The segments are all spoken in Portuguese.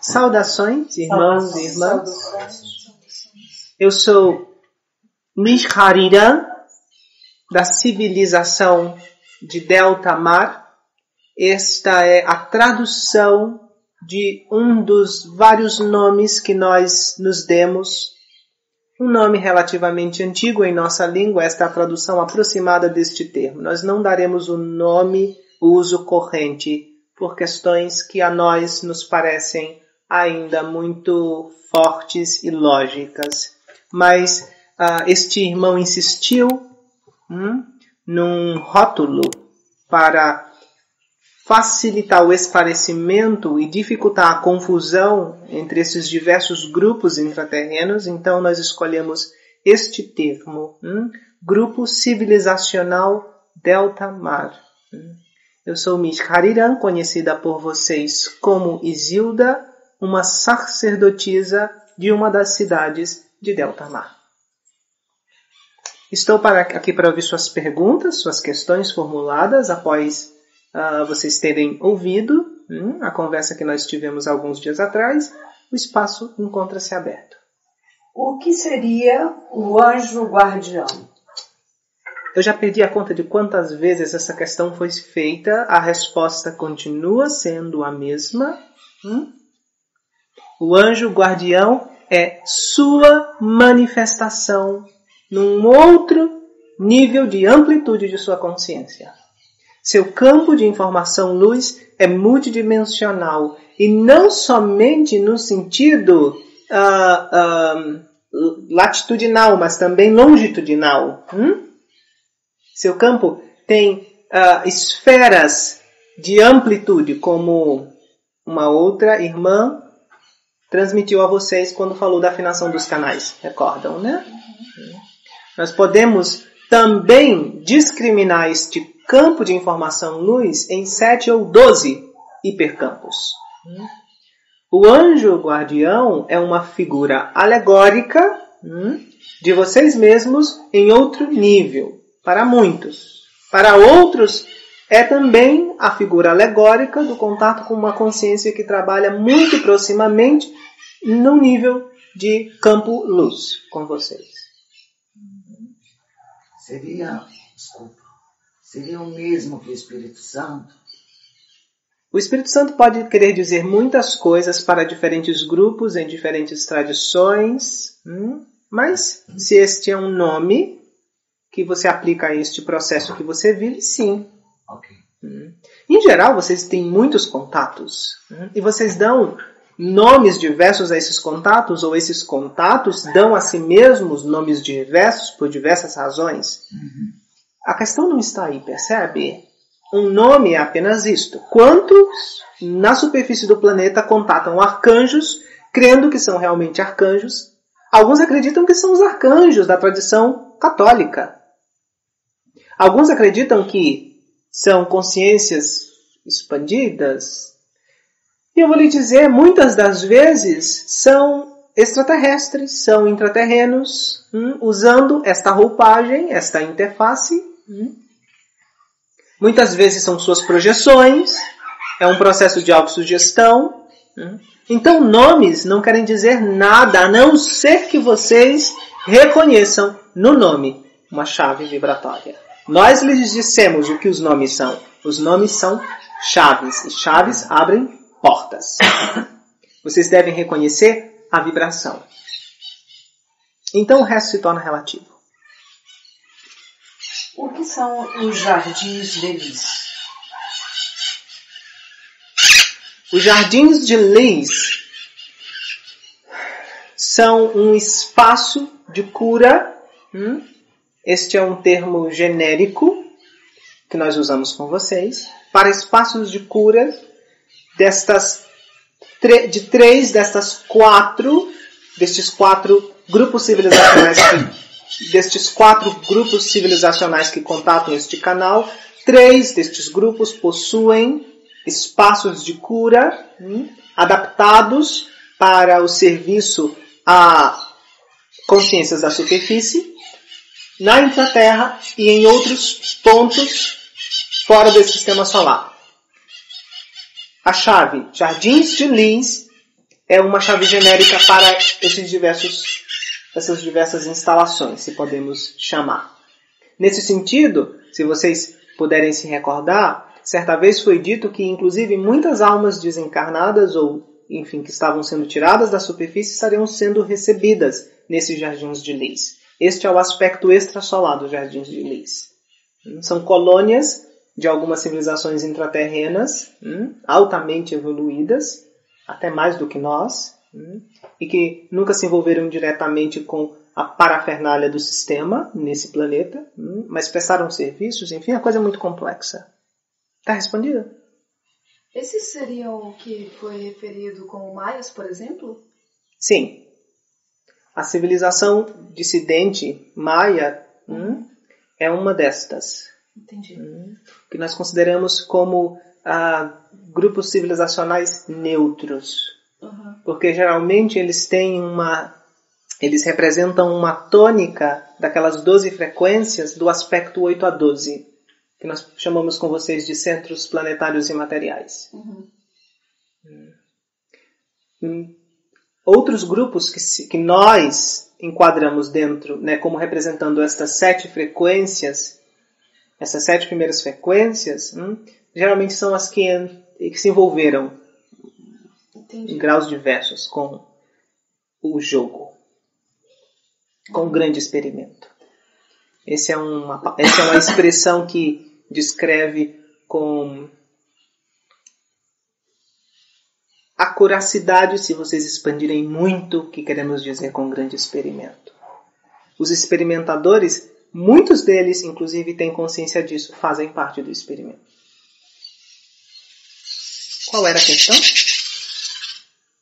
Saudações, irmãos e irmãs. Eu sou Luiz Hariran, da civilização de Delta Mar. Esta é a tradução de um dos vários nomes que nós nos demos. Um nome relativamente antigo em nossa língua, esta é a tradução aproximada deste termo. Nós não daremos o nome uso corrente por questões que a nós nos parecem ainda muito fortes e lógicas. Mas este irmão insistiu num rótulo para facilitar o esclarecimento e dificultar a confusão entre esses diversos grupos intraterrenos. Então nós escolhemos este termo, Grupo Civilizacional Delta Mar. Eu sou Miss Hariran, conhecida por vocês como Isilda, uma sacerdotisa de uma das cidades de Delta Mar. Estou aqui para ouvir suas perguntas, suas questões formuladas após vocês terem ouvido a conversa que nós tivemos alguns dias atrás. O espaço encontra-se aberto. O que seria o anjo guardião? Eu já perdi a conta de quantas vezes essa questão foi feita. A resposta continua sendo a mesma. O anjo guardião é sua manifestação num outro nível de amplitude de sua consciência. Seu campo de informação luz é multidimensional e não somente no sentido latitudinal, mas também longitudinal. Seu campo tem esferas de amplitude, como uma outra irmã transmitiu a vocês quando falou da afinação dos canais. Recordam, né? Nós podemos também discriminar este campo de informação luz em 7 ou 12 hipercampos. O anjo guardião é uma figura alegórica de vocês mesmos em outro nível, para muitos. Para outros, é também a figura alegórica do contato com uma consciência que trabalha muito proximamente no nível de campo luz com vocês. Seria o mesmo que o Espírito Santo? O Espírito Santo pode querer dizer muitas coisas para diferentes grupos, em diferentes tradições, mas se este é um nome que você aplica a este processo que você vive, sim. Okay. Em geral, vocês têm muitos contatos e vocês dão nomes diversos a esses contatos, ou esses contatos dão a si mesmos nomes diversos por diversas razões. A questão não está aí, percebe? Um nome é apenas isto. Quantos na superfície do planeta contatam arcanjos, crendo que são realmente arcanjos? Alguns acreditam que são os arcanjos da tradição católica. Alguns acreditam que são consciências expandidas. E eu vou lhe dizer, muitas das vezes são extraterrestres, são intraterrenos, usando esta roupagem, esta interface. Muitas vezes são suas projeções, é um processo de autossugestão. Então nomes não querem dizer nada, a não ser que vocês reconheçam no nome uma chave vibratória. Nós lhes dissemos o que os nomes são. Os nomes são chaves, e chaves abrem portas. Vocês devem reconhecer a vibração. Então o resto se torna relativo. O que são os jardins de Lis? Os jardins de Lis são um espaço de cura. Este é um termo genérico que nós usamos com vocês para espaços de cura destes quatro grupos civilizacionais que contatam este canal. 3 destes grupos possuem espaços de cura adaptados para o serviço a consciências da superfície, na intraterra e em outros pontos fora do sistema solar. A chave Jardins de Lis é uma chave genérica para essas diversas instalações, se podemos chamar. Nesse sentido, se vocês puderem se recordar, certa vez foi dito que, inclusive, muitas almas desencarnadas ou, enfim, que estavam sendo tiradas da superfície estariam sendo recebidas nesses Jardins de Lis. Este é o aspecto extrasolar dos Jardins de Lis. São colônias de algumas civilizações intraterrenas, altamente evoluídas, até mais do que nós, e que nunca se envolveram diretamente com a parafernália do sistema nesse planeta, mas prestaram serviços, enfim, a coisa é muito complexa. Está respondido? Esses seriam o que foi referido como maias, por exemplo? Sim. A civilização dissidente maia é uma destas. Entendi. Que nós consideramos como grupos civilizacionais neutros. Porque geralmente eles representam uma tônica daquelas 12 frequências do aspecto 8 a 12, que nós chamamos com vocês de centros planetários imateriais. Outros grupos que nós enquadramos dentro, como representando estas 7 frequências, essas 7 primeiras frequências, geralmente são as que se envolveram em graus diversos com o jogo, com o grande experimento. Essa é uma expressão que descreve com acuracidade, se vocês expandirem muito, o que queremos dizer com grande experimento. Os experimentadores, muitos deles, inclusive, têm consciência disso, fazem parte do experimento. Qual era a questão?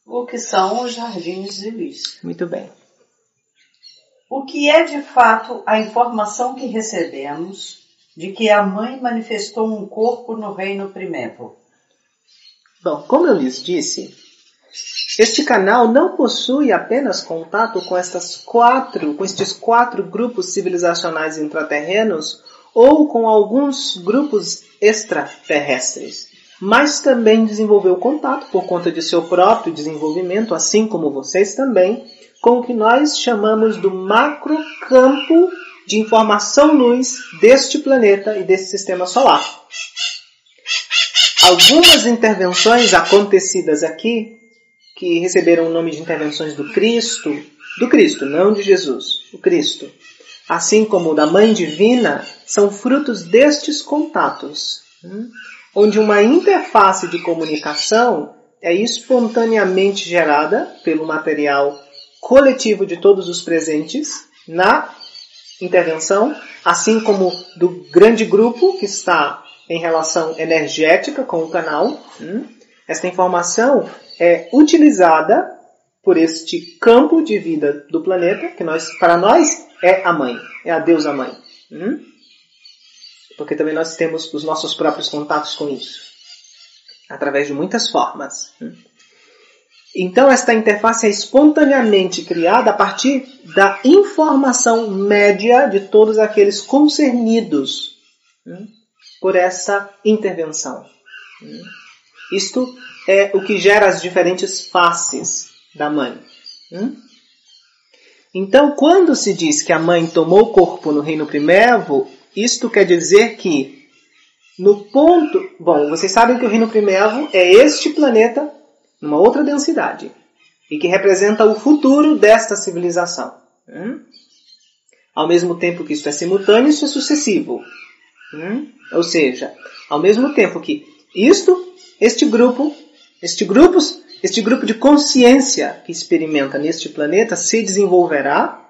O que são os Jardins de Lis? Muito bem. O que é de fato a informação que recebemos de que a mãe manifestou um corpo no reino primevo? Bom, como eu lhes disse, este canal não possui apenas contato com estes 4 grupos civilizacionais intraterrenos ou com alguns grupos extraterrestres, mas também desenvolveu contato por conta de seu próprio desenvolvimento, assim como vocês também, com o que nós chamamos do macrocampo de informação-luz deste planeta e desse sistema solar. Algumas intervenções acontecidas aqui, que receberam o nome de intervenções do Cristo, não de Jesus, o Cristo, assim como da Mãe Divina, são frutos destes contatos, onde uma interface de comunicação é espontaneamente gerada pelo material coletivo de todos os presentes na intervenção, assim como do grande grupo que está em relação energética com o canal. Esta informação é utilizada por este campo de vida do planeta, que para nós é a mãe, é a deusa mãe. Porque também nós temos os nossos próprios contatos com isso, através de muitas formas. Então, esta interface é espontaneamente criada a partir da informação média de todos aqueles concernidos por essa intervenção. Isto é o que gera as diferentes faces da mãe. Então, quando se diz que a mãe tomou corpo no reino primevo, isto quer dizer que no ponto... Bom, vocês sabem que o reino primevo é este planeta numa outra densidade e que representa o futuro desta civilização. Ao mesmo tempo que isto é simultâneo, isso é sucessivo. Ou seja, ao mesmo tempo que este grupo de consciência que experimenta neste planeta se desenvolverá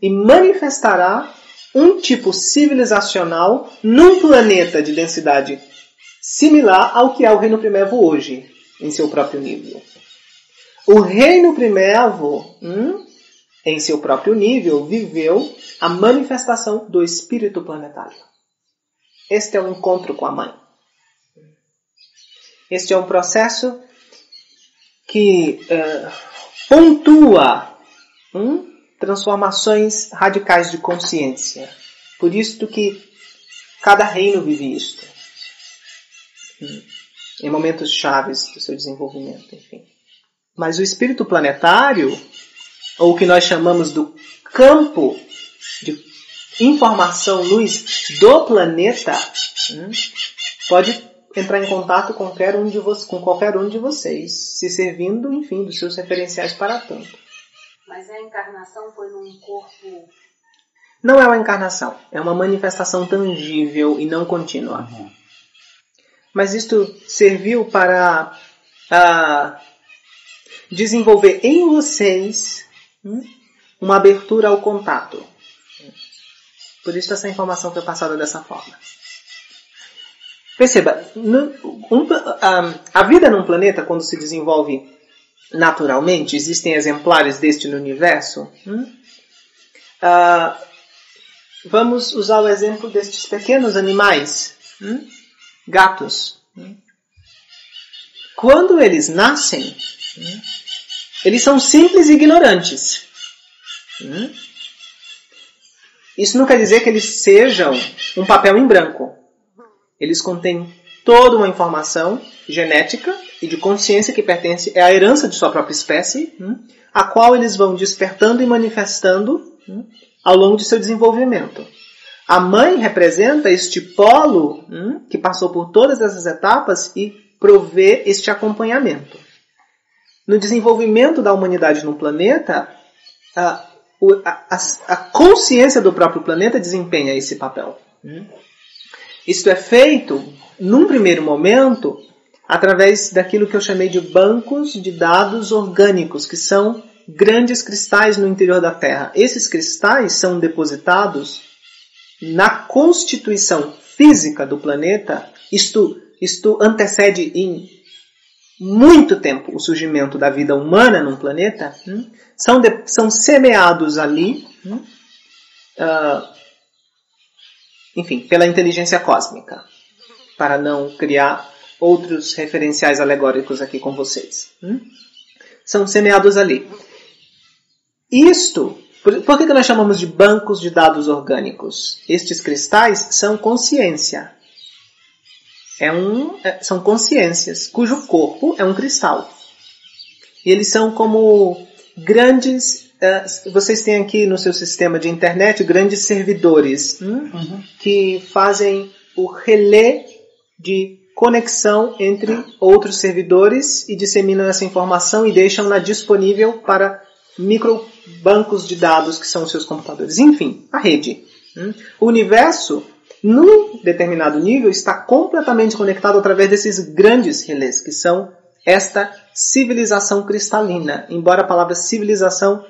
e manifestará um tipo civilizacional num planeta de densidade similar ao que é o reino primevo hoje, em seu próprio nível. O reino primevo, em seu próprio nível, viveu a manifestação do espírito planetário. Este é o encontro com a mãe. Este é um processo que pontua transformações radicais de consciência. Por isso que cada reino vive isto. Em momentos chaves do seu desenvolvimento, enfim. Mas o espírito planetário, ou o que nós chamamos do campo de informação luz do planeta, pode entrar em contato com qualquer um de vocês, se servindo, enfim, dos seus referenciais para tanto. Mas a encarnação foi num corpo... Não é uma encarnação, é uma manifestação tangível e não contínua. Mas isto serviu para desenvolver em vocês uma abertura ao contato. Por isso essa informação foi passada dessa forma. Perceba, a vida num planeta, quando se desenvolve naturalmente, existem exemplares deste no universo. Vamos usar o exemplo destes pequenos animais, gatos. Quando eles nascem, eles são simples e ignorantes. Isso não quer dizer que eles sejam um papel em branco. Eles contêm toda uma informação genética e de consciência que pertence à herança de sua própria espécie, a qual eles vão despertando e manifestando ao longo de seu desenvolvimento. A mãe representa este polo que passou por todas essas etapas e provê este acompanhamento. No desenvolvimento da humanidade no planeta, a consciência do próprio planeta desempenha esse papel. Isto é feito, num primeiro momento, através daquilo que eu chamei de bancos de dados orgânicos, que são grandes cristais no interior da Terra. Esses cristais são depositados na constituição física do planeta. Isto antecede em muito tempo o surgimento da vida humana num planeta. São semeados ali, enfim, pela inteligência cósmica, para não criar outros referenciais alegóricos aqui com vocês. São semeados ali. Por que nós chamamos de bancos de dados orgânicos? Estes cristais são consciência. São consciências, cujo corpo é um cristal. E eles são como grandes... vocês têm aqui no seu sistema de internet grandes servidores que fazem o relé de conexão entre outros servidores e disseminam essa informação e deixam-na disponível para microbancos de dados que são os seus computadores. Enfim, a rede. O universo, num determinado nível, está completamente conectado através desses grandes relés, que são esta civilização cristalina. Embora a palavra civilização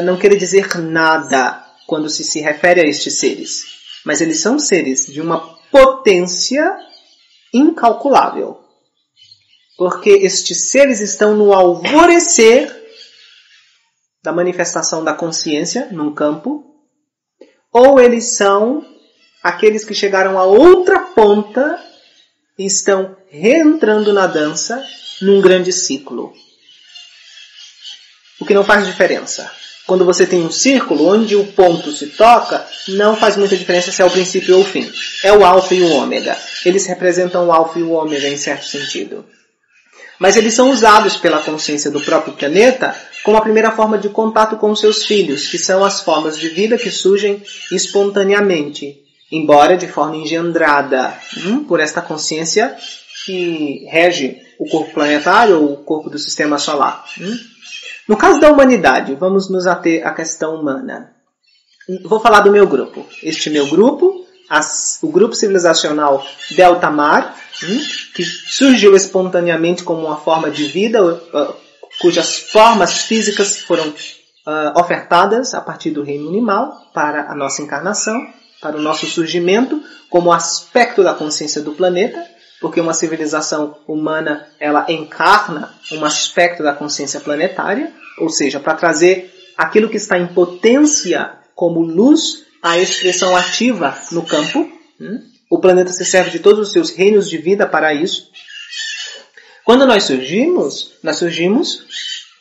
não queira dizer nada quando se refere a estes seres. Mas eles são seres de uma potência incalculável. Porque estes seres estão no alvorecer da manifestação da consciência num campo, ou eles são aqueles que chegaram a outra ponta e estão reentrando na dança num grande ciclo. O que não faz diferença. Quando você tem um círculo onde o ponto se toca, não faz muita diferença se é o princípio ou o fim. É o alfa e o ômega. Eles representam o alfa e o ômega em certo sentido. Mas eles são usados pela consciência do próprio planeta como a primeira forma de contato com os seus filhos, que são as formas de vida que surgem espontaneamente, embora de forma engendrada por esta consciência que rege o corpo planetário ou o corpo do sistema solar. No caso da humanidade, vamos nos ater à questão humana. Vou falar do meu grupo. Este meu grupo, o grupo civilizacional Delta Mar, que surgiu espontaneamente como uma forma de vida, cujas formas físicas foram ofertadas a partir do reino animal para a nossa encarnação, para o nosso surgimento, como aspecto da consciência do planeta, porque uma civilização humana ela encarna um aspecto da consciência planetária, ou seja, para trazer aquilo que está em potência como luz à expressão ativa no campo. O planeta se serve de todos os seus reinos de vida para isso. Quando nós surgimos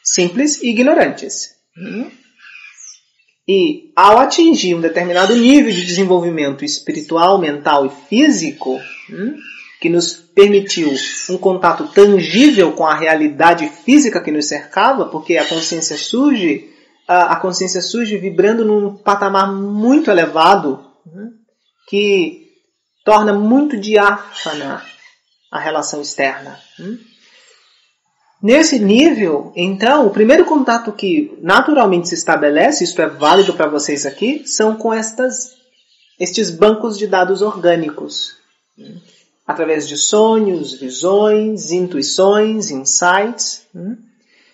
simples e ignorantes. E ao atingir um determinado nível de desenvolvimento espiritual, mental e físico, que nos permitiu um contato tangível com a realidade física que nos cercava, porque a consciência surge vibrando num patamar muito elevado, que torna muito diáfana a relação externa. Nesse nível, então, o primeiro contato que naturalmente se estabelece, isto é válido para vocês aqui, são com estes bancos de dados orgânicos. Através de sonhos, visões, intuições, insights.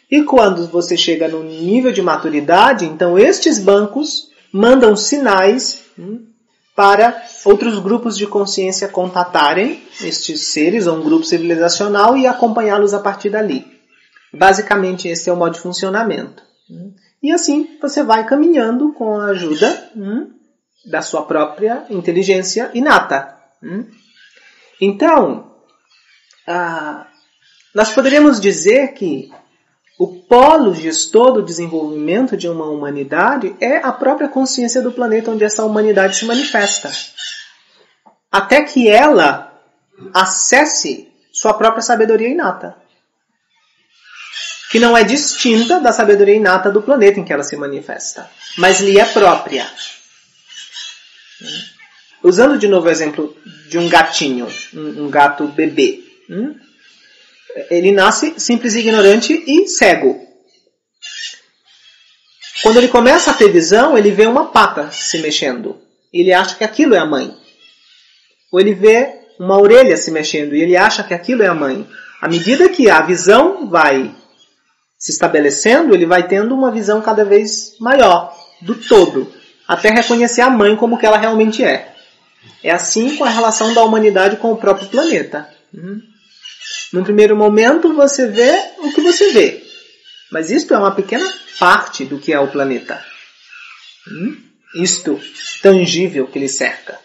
E quando você chega no nível de maturidade, então estes bancos mandam sinais para outros grupos de consciência contatarem estes seres ou um grupo civilizacional e acompanhá-los a partir dali. Basicamente, esse é o modo de funcionamento. E assim, você vai caminhando com a ajuda da sua própria inteligência inata. Então, nós poderíamos dizer que o polo gestor do desenvolvimento de uma humanidade é a própria consciência do planeta onde essa humanidade se manifesta. Até que ela acesse sua própria sabedoria inata, que não é distinta da sabedoria inata do planeta em que ela se manifesta, mas lhe é própria. Usando de novo o exemplo de um gatinho, um gato bebê. Ele nasce simples, ignorante e cego. Quando ele começa a ter visão, ele vê uma pata se mexendo. Ele acha que aquilo é a mãe. Ou ele vê uma orelha se mexendo e ele acha que aquilo é a mãe. À medida que a visão vai se estabelecendo, ele vai tendo uma visão cada vez maior do todo, até reconhecer a mãe como que ela realmente é. É assim com a relação da humanidade com o próprio planeta. No primeiro momento você vê o que você vê, mas isto é uma pequena parte do que é o planeta. Isto tangível que lhe cerca.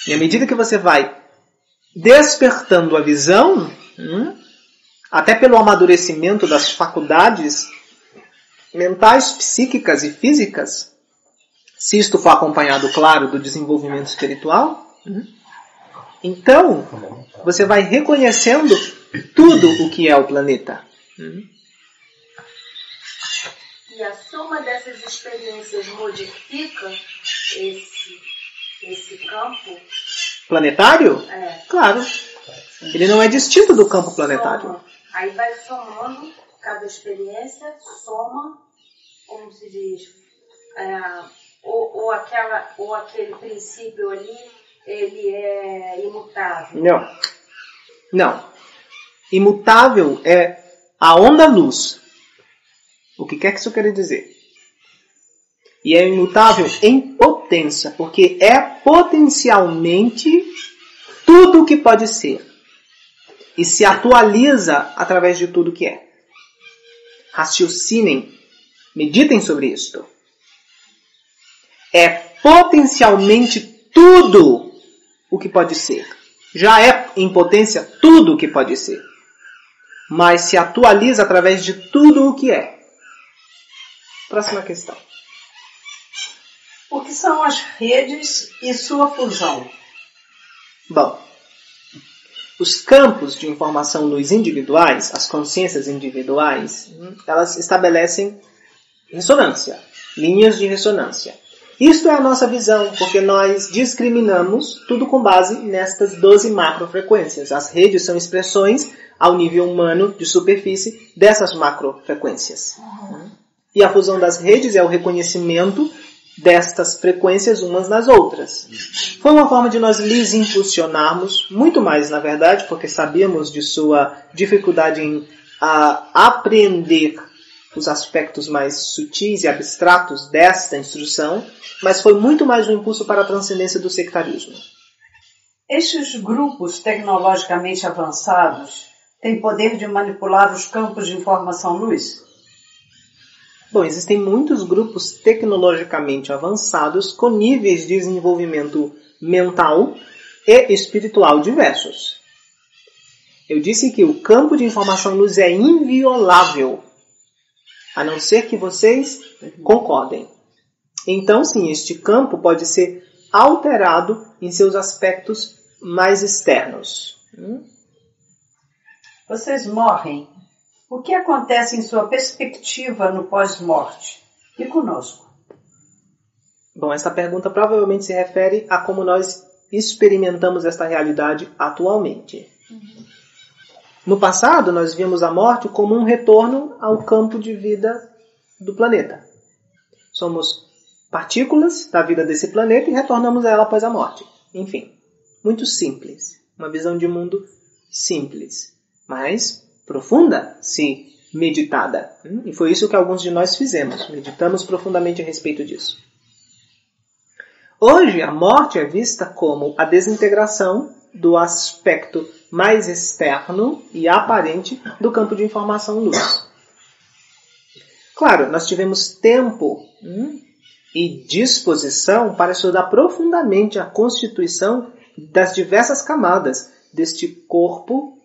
E à medida que você vai despertando a visão, até pelo amadurecimento das faculdades mentais, psíquicas e físicas, se isto for acompanhado, claro, do desenvolvimento espiritual, então você vai reconhecendo tudo o que é o planeta. E a soma dessas experiências modifica esse campo planetário? É. Claro. Ele não é distinto do campo planetário. Soma. Aí vai somando, cada experiência soma, como se diz, ou aquele princípio ali, ele é imutável. Não. Imutável é a onda-luz. O que quer que isso quer dizer? E é imutável em potência, porque é potencialmente tudo o que pode ser. E se atualiza através de tudo que é. Raciocinem, meditem sobre isto. É potencialmente tudo o que pode ser. Já é em potência tudo o que pode ser. Mas se atualiza através de tudo o que é. Próxima questão. O que são as redes e sua fusão? Bom, os campos de informação nos individuais, as consciências individuais, elas estabelecem ressonância, linhas de ressonância. Isto é a nossa visão, porque nós discriminamos tudo com base nestas 12 macrofrequências. As redes são expressões ao nível humano de superfície dessas macrofrequências. E a fusão das redes é o reconhecimento destas frequências umas nas outras. Foi uma forma de nós lhes impulsionarmos, muito mais na verdade, porque sabíamos de sua dificuldade em apreender os aspectos mais sutis e abstratos desta instrução, mas foi muito mais um impulso para a transcendência do sectarismo. Estes grupos tecnologicamente avançados têm poder de manipular os campos de informação-luz? Bom, existem muitos grupos tecnologicamente avançados com níveis de desenvolvimento mental e espiritual diversos. Eu disse que o campo de informação luz é inviolável, a não ser que vocês concordem. Então, sim, este campo pode ser alterado em seus aspectos mais externos. Vocês morrem. O que acontece em sua perspectiva no pós-morte? E conosco? Bom, essa pergunta provavelmente se refere a como nós experimentamos esta realidade atualmente. No passado, nós víamos a morte como um retorno ao campo de vida do planeta. Somos partículas da vida desse planeta e retornamos a ela após a morte. Enfim, muito simples. Uma visão de mundo simples, mas profunda se meditada. E foi isso que alguns de nós fizemos. Meditamos profundamente a respeito disso. Hoje, a morte é vista como a desintegração do aspecto mais externo e aparente do campo de informação luz. Claro, nós tivemos tempo e disposição para estudar profundamente a constituição das diversas camadas deste corpo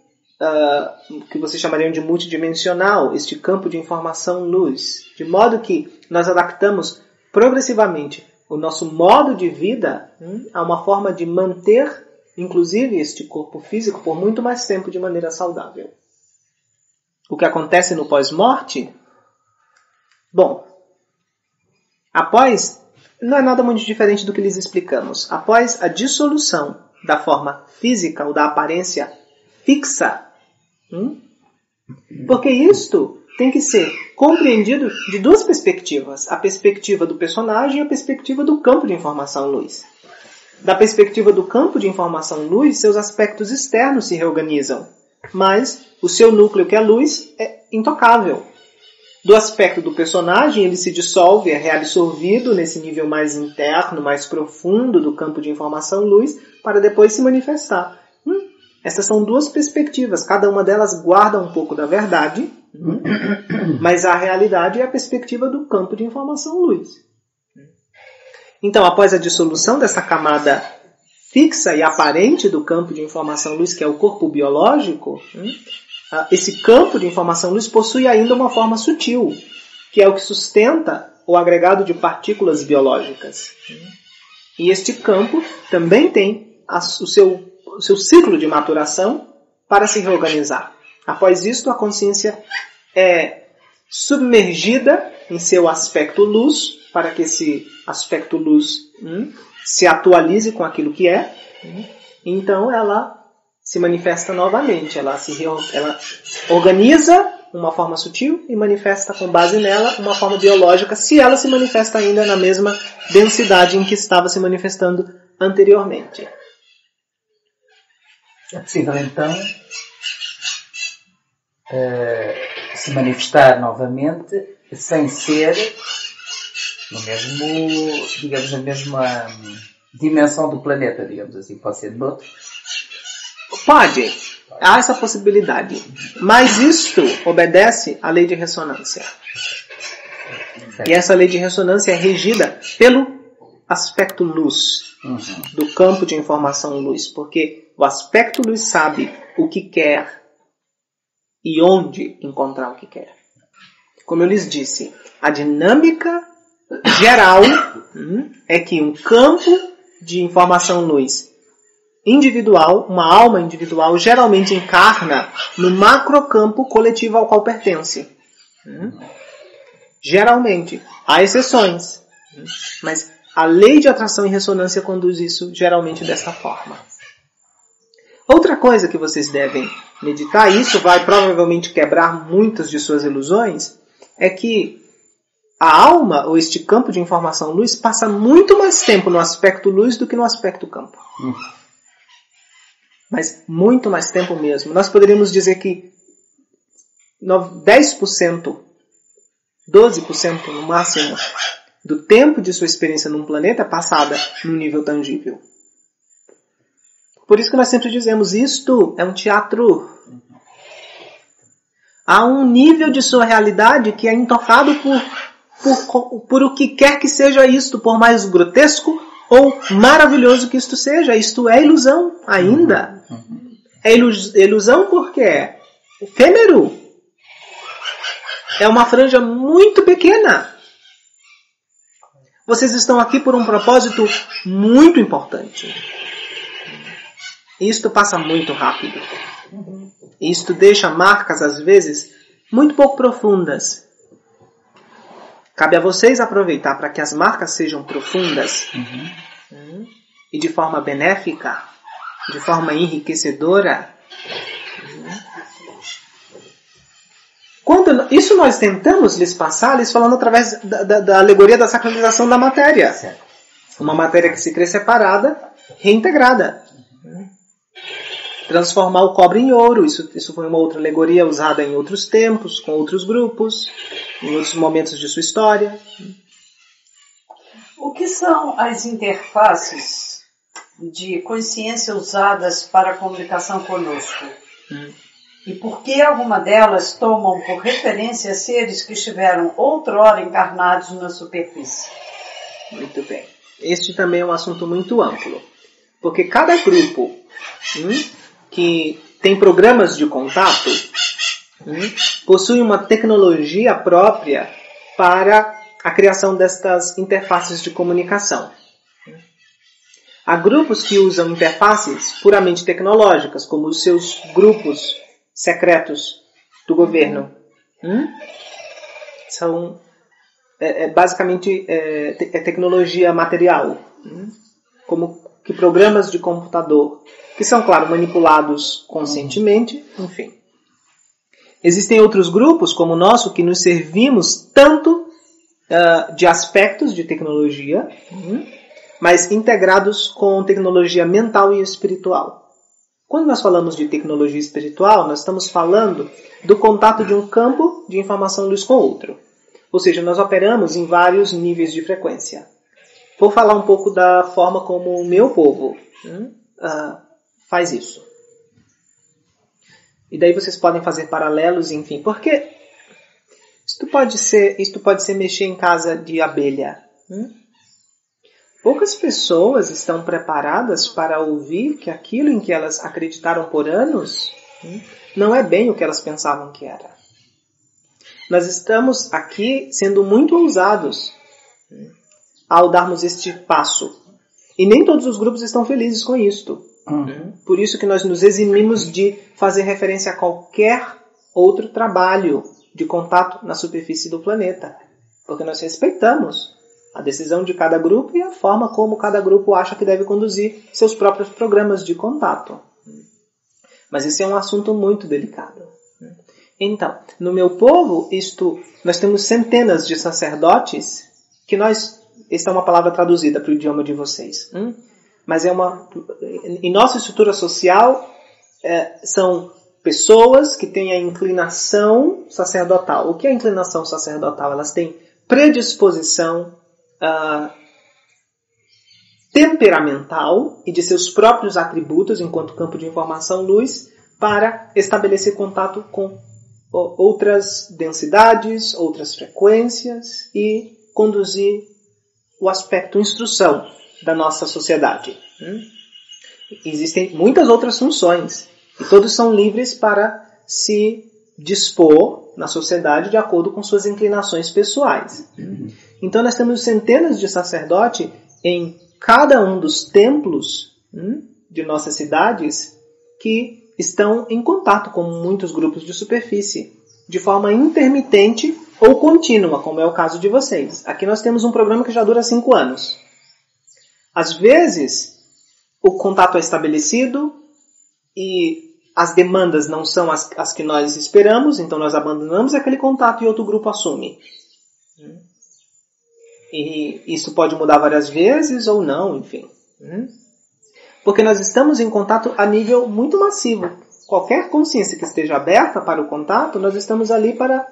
que vocês chamariam de multidimensional, este campo de informação luz, de modo que nós adaptamos progressivamente o nosso modo de vida a uma forma de manter, inclusive, este corpo físico por muito mais tempo de maneira saudável. O que acontece no pós-morte? Bom, não é nada muito diferente do que lhes explicamos. Após a dissolução da forma física ou da aparência fixa, porque isto tem que ser compreendido de duas perspectivas. A perspectiva do personagem e a perspectiva do campo de informação luz. Da perspectiva do campo de informação luz, seus aspectos externos se reorganizam, mas o seu núcleo, que é luz, é intocável. Do aspecto do personagem, ele se dissolve, é reabsorvido nesse nível mais interno, mais profundo do campo de informação luz, para depois se manifestar. Essas são duas perspectivas, cada uma delas guarda um pouco da verdade, mas a realidade é a perspectiva do campo de informação luz. Então, após a dissolução dessa camada fixa e aparente do campo de informação luz, que é o corpo biológico, esse campo de informação luz possui ainda uma forma sutil, que é o que sustenta o agregado de partículas biológicas. E este campo também tem o seu ciclo de maturação para se reorganizar. Após isto, a consciência é submergida em seu aspecto luz, para que esse aspecto luz se atualize com aquilo que é. Então ela se manifesta novamente, ela organiza uma forma sutil e manifesta com base nela uma forma biológica, se ela se manifesta ainda na mesma densidade em que estava se manifestando anteriormente. É possível, então, se manifestar novamente sem ser no mesmo, digamos, na mesma dimensão do planeta, digamos assim, pode ser noutro? Pode. Há essa possibilidade. Mas isto obedece à lei de ressonância. Certo. E essa lei de ressonância é regida pelo aspecto luz, do campo de informação luz, porque o aspecto luz sabe o que quer e onde encontrar o que quer. Como eu lhes disse, a dinâmica geral é que um campo de informação luz individual, uma alma individual, geralmente encarna no macrocampo coletivo ao qual pertence. Geralmente. Há exceções. Mas a lei de atração e ressonância conduz isso geralmente dessa forma. Outra coisa que vocês devem meditar, e isso vai provavelmente quebrar muitas de suas ilusões, é que a alma, ou este campo de informação luz, passa muito mais tempo no aspecto luz do que no aspecto campo. Mas muito mais tempo mesmo. Nós poderíamos dizer que 10%, 12% no máximo, do tempo de sua experiência num planeta é passada num nível tangível. Por isso que nós sempre dizemos, isto é um teatro. Há um nível de sua realidade que é intocado por o que quer que seja isto, por mais grotesco ou maravilhoso que isto seja. Isto é ilusão ainda. É ilusão porque é efêmero. É uma franja muito pequena. Vocês estão aqui por um propósito muito importante. Isto passa muito rápido. Isto deixa marcas, às vezes, muito pouco profundas. Cabe a vocês aproveitar para que as marcas sejam profundas e de forma benéfica, de forma enriquecedora. Isso nós tentamos lhes passar, lhes falando através da alegoria da sacralização da matéria. Uma matéria que se crê separada, reintegrada. Transformar o cobre em ouro. Isso foi uma outra alegoria usada em outros tempos, com outros grupos, em outros momentos de sua história. O que são as interfaces de consciência usadas para a comunicação conosco? E por que alguma delas tomam por referência seres que estiveram outrora encarnados na superfície? Muito bem. Este também é um assunto muito amplo. Porque cada grupo que tem programas de contato possui uma tecnologia própria para a criação destas interfaces de comunicação. Há grupos que usam interfaces puramente tecnológicas, como os seus grupos secretos do governo. São basicamente tecnologia material, como que programas de computador, que são, claro, manipulados conscientemente, enfim. Existem outros grupos, como o nosso, que nos servimos tanto de aspectos de tecnologia, mas integrados com tecnologia mental e espiritual. Quando nós falamos de tecnologia espiritual, nós estamos falando do contato de um campo de informação luz com outro. Ou seja, nós operamos em vários níveis de frequência. Vou falar um pouco da forma como o meu povo faz isso. E daí vocês podem fazer paralelos, enfim. Porque isto pode ser mexer em casa de abelha. Poucas pessoas estão preparadas para ouvir que aquilo em que elas acreditaram por anos não é bem o que elas pensavam que era. Nós estamos aqui sendo muito ousados ao darmos este passo. E nem todos os grupos estão felizes com isto. Por isso que nós nos eximimos de fazer referência a qualquer outro trabalho de contato na superfície do planeta. Porque nós respeitamos a decisão de cada grupo e a forma como cada grupo acha que deve conduzir seus próprios programas de contato. Mas esse é um assunto muito delicado. Então, no meu povo, nós temos centenas de sacerdotes que esta é uma palavra traduzida para o idioma de vocês. Mas em nossa estrutura social, são pessoas que têm a inclinação sacerdotal. O que é a inclinação sacerdotal? Elas têm predisposição temperamental e de seus próprios atributos, enquanto campo de informação luz, para estabelecer contato com outras densidades, outras frequências e conduzir o aspecto instrução da nossa sociedade. Existem muitas outras funções e todos são livres para se dispor na sociedade de acordo com suas inclinações pessoais. Então nós temos centenas de sacerdotes em cada um dos templos de nossas cidades que estão em contato com muitos grupos de superfície, de forma intermitente ou contínua, como é o caso de vocês. Aqui nós temos um programa que já dura 5 anos. Às vezes, o contato é estabelecido e as demandas não são as que nós esperamos, então nós abandonamos aquele contato e outro grupo assume. E isso pode mudar várias vezes ou não, enfim. Porque nós estamos em contato a nível muito massivo. Qualquer consciência que esteja aberta para o contato, nós estamos ali para,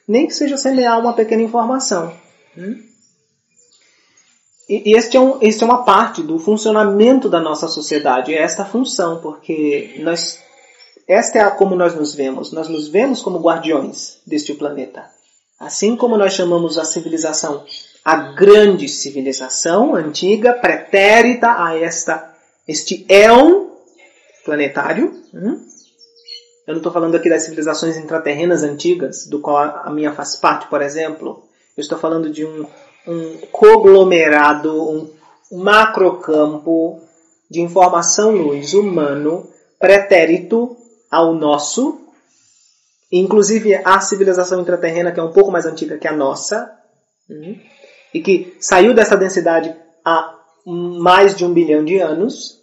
nem que seja semear uma pequena informação. E este é uma parte do funcionamento da nossa sociedade, é esta função, porque esta é como nós nos vemos como guardiões deste planeta. Assim como nós chamamos a civilização a grande civilização antiga, pretérita a este éon planetário. Eu não estou falando aqui das civilizações intraterrenas antigas, do qual a minha faz parte, por exemplo. Eu estou falando de um conglomerado, um macrocampo de informação-luz humano pretérito ao nosso, inclusive a civilização intraterrena, que é um pouco mais antiga que a nossa, e que saiu dessa densidade há mais de 1 bilhão de anos.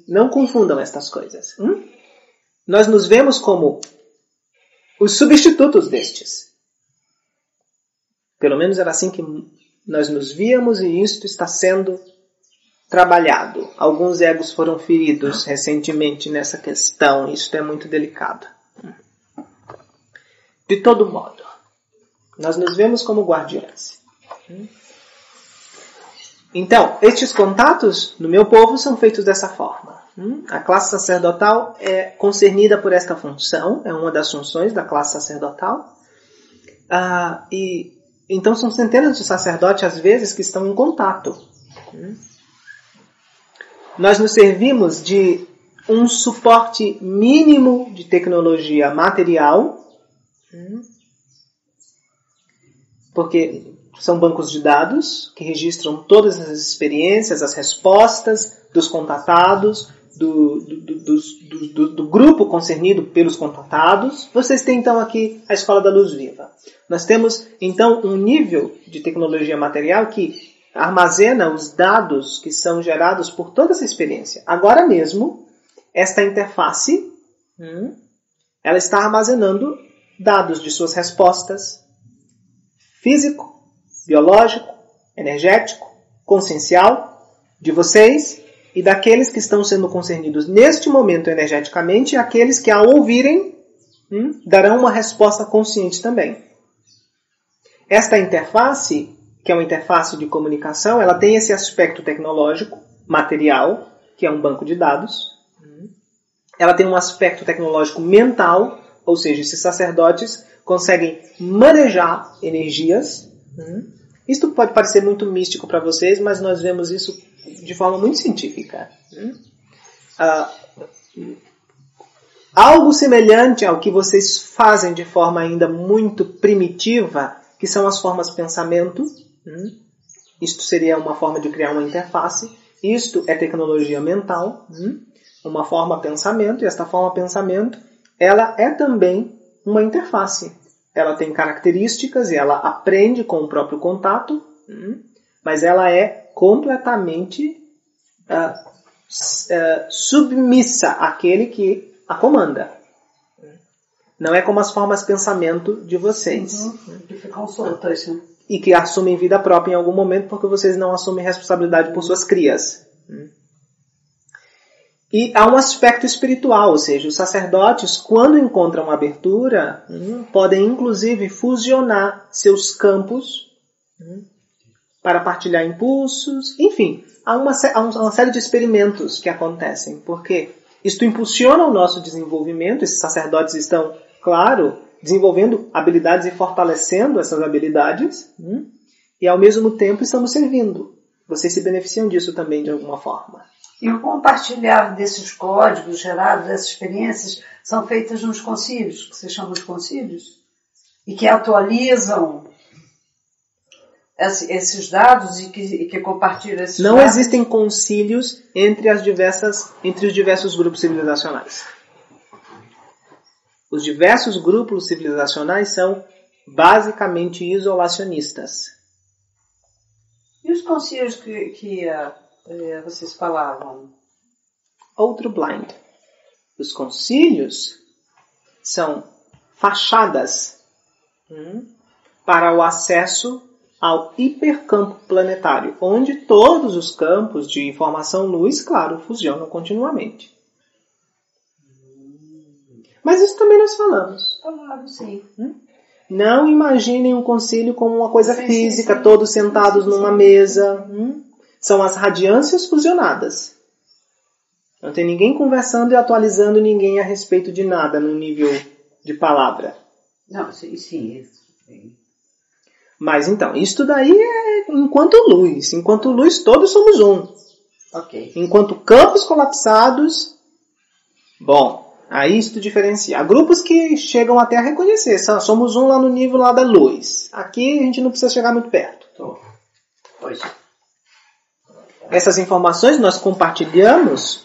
Não confundam estas coisas. Nós nos vemos como os substitutos destes. Pelo menos era assim que nós nos víamos, e isto está sendo trabalhado. Alguns egos foram feridos recentemente nessa questão. Isto é muito delicado. De todo modo, nós nos vemos como guardiões. Então, estes contatos no meu povo são feitos dessa forma. A classe sacerdotal é concernida por esta função, é uma das funções da classe sacerdotal. E então são centenas de sacerdotes, às vezes, que estão em contato. Nós nos servimos de um suporte mínimo de tecnologia material, porque são bancos de dados que registram todas as experiências, as respostas dos contatados, do grupo concernido pelos contatados. Vocês têm então aqui a Escola da Luz Viva. Nós temos então um nível de tecnologia material que armazena os dados que são gerados por toda essa experiência. Agora mesmo, esta interface, ela está armazenando dados de suas respostas físico, biológico, energético, consciencial, de vocês e daqueles que estão sendo concernidos neste momento energeticamente, e aqueles que, ao ouvirem, darão uma resposta consciente também. Esta interface, que é uma interface de comunicação, ela tem esse aspecto tecnológico, material, que é um banco de dados. Ela tem um aspecto tecnológico mental, ou seja, esses sacerdotes conseguem manejar energias. Isto pode parecer muito místico para vocês, mas nós vemos isso de forma muito científica. Algo semelhante ao que vocês fazem de forma ainda muito primitiva, que são as formas pensamento. Isto seria uma forma de criar uma interface. Isto é tecnologia mental. Uma forma pensamento, e esta forma pensamento, ela é também uma interface. Ela tem características e ela aprende com o próprio contato, mas ela é completamente submissa àquele que a comanda. Não é como as formas pensamento de vocês. Que ficam soltas, né? E que assumem vida própria em algum momento porque vocês não assumem responsabilidade por suas crias. E há um aspecto espiritual, ou seja, os sacerdotes, quando encontram abertura, podem inclusive fusionar seus campos para partilhar impulsos. Enfim, há uma série de experimentos que acontecem, porque isto impulsiona o nosso desenvolvimento. Esses sacerdotes estão, claro, desenvolvendo habilidades e fortalecendo essas habilidades, e ao mesmo tempo estamos servindo. Vocês se beneficiam disso também de alguma forma. E o compartilhar desses códigos gerados, dessas experiências, são feitas nos concílios, que se chamam de concílios, e que atualizam esses dados e que compartilham esses dados. Não existem concílios entre os diversos grupos civilizacionais. Os diversos grupos civilizacionais são basicamente isolacionistas. E os concílios que vocês falavam? Outro blind. Os concílios são fachadas para o acesso ao hipercampo planetário, onde todos os campos de informação-luz, claro, fusionam continuamente. Mas isso também nós falamos. Falamos, sim. Não imaginem um concílio como uma coisa física, todos sentados numa mesa. São as radiâncias fusionadas. Não tem ninguém conversando e atualizando ninguém a respeito de nada no nível de palavra. Não, sim. Mas então, isto daí é enquanto luz. Enquanto luz, todos somos um. Ok. Enquanto campos colapsados, bom, aí isto diferencia. Há grupos que chegam até a reconhecer, somos um lá no nível lá da luz. Aqui a gente não precisa chegar muito perto. Pois. Essas informações nós compartilhamos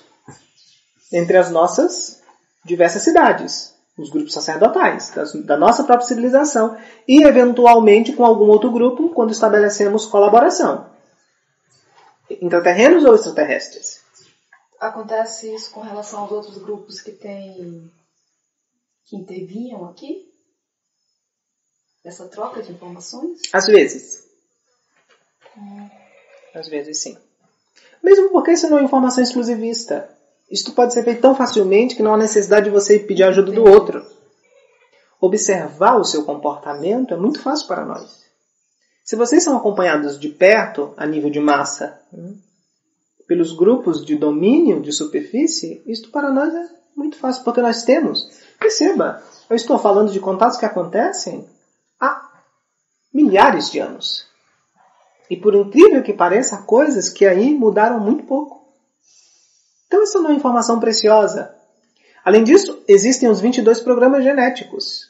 entre as nossas diversas cidades, os grupos sacerdotais, da nossa própria civilização, e eventualmente com algum outro grupo quando estabelecemos colaboração. Intraterrenos ou extraterrestres? Acontece isso com relação aos outros grupos que intervinham aqui? Essa troca de informações? Às vezes. Às vezes, sim. Mesmo porque isso não é informação exclusivista. Isto pode ser feito tão facilmente que não há necessidade de você pedir a ajuda do outro. Observar o seu comportamento é muito fácil para nós. Se vocês são acompanhados de perto, a nível de massa, pelos grupos de domínio de superfície, isto para nós é muito fácil, porque nós temos. Perceba, eu estou falando de contatos que acontecem há milhares de anos. E por incrível que pareça, há coisas que aí mudaram muito pouco. Então isso não é informação preciosa. Além disso, existem os 22 programas genéticos.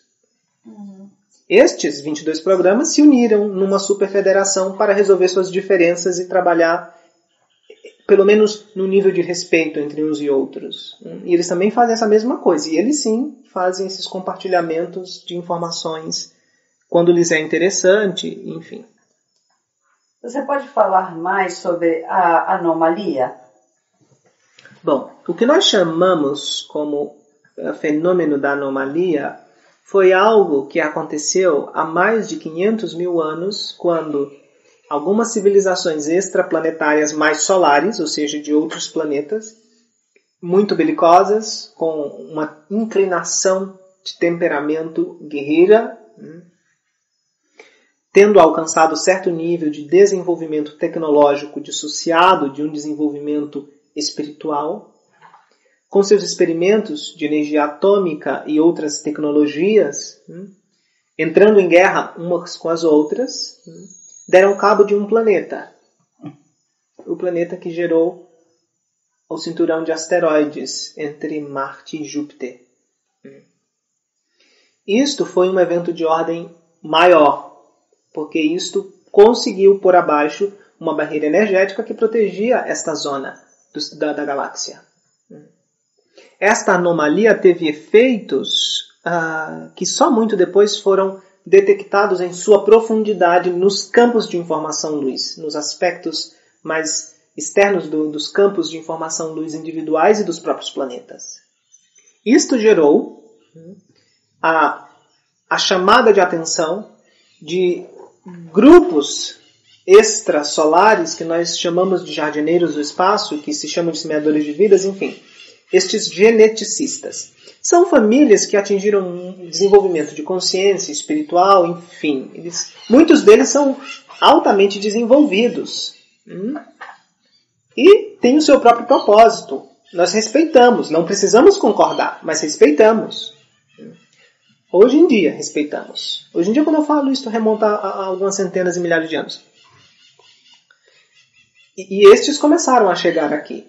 Estes 22 programas se uniram numa superfederação para resolver suas diferenças e trabalhar, pelo menos no nível de respeito entre uns e outros. E eles também fazem essa mesma coisa. E eles sim fazem esses compartilhamentos de informações quando lhes é interessante, enfim. Você pode falar mais sobre a anomalia? Bom, o que nós chamamos como fenômeno da anomalia foi algo que aconteceu há mais de 500 mil anos, quando algumas civilizações extraplanetárias mais solares, ou seja, de outros planetas, muito belicosas, com uma inclinação de temperamento guerreira, tendo alcançado certo nível de desenvolvimento tecnológico dissociado de um desenvolvimento espiritual, com seus experimentos de energia atômica e outras tecnologias, entrando em guerra umas com as outras, deram cabo de um planeta. O planeta que gerou o cinturão de asteroides entre Marte e Júpiter. Isto foi um evento de ordem maior, porque isto conseguiu pôr abaixo uma barreira energética que protegia esta zona da galáxia. Esta anomalia teve efeitos que só muito depois foram detectados em sua profundidade nos campos de informação luz, nos aspectos mais externos dos campos de informação luz individuais e dos próprios planetas. Isto gerou a chamada de atenção de grupos extrasolares, que nós chamamos de jardineiros do espaço, que se chamam de semeadores de vidas, enfim. Estes geneticistas. São famílias que atingiram um desenvolvimento de consciência espiritual, enfim. Muitos deles são altamente desenvolvidos. E têm o seu próprio propósito. Nós respeitamos, não precisamos concordar, mas respeitamos. Hoje em dia, respeitamos. Hoje em dia, quando eu falo isso, remonta a algumas centenas e milhares de anos. E estes começaram a chegar aqui.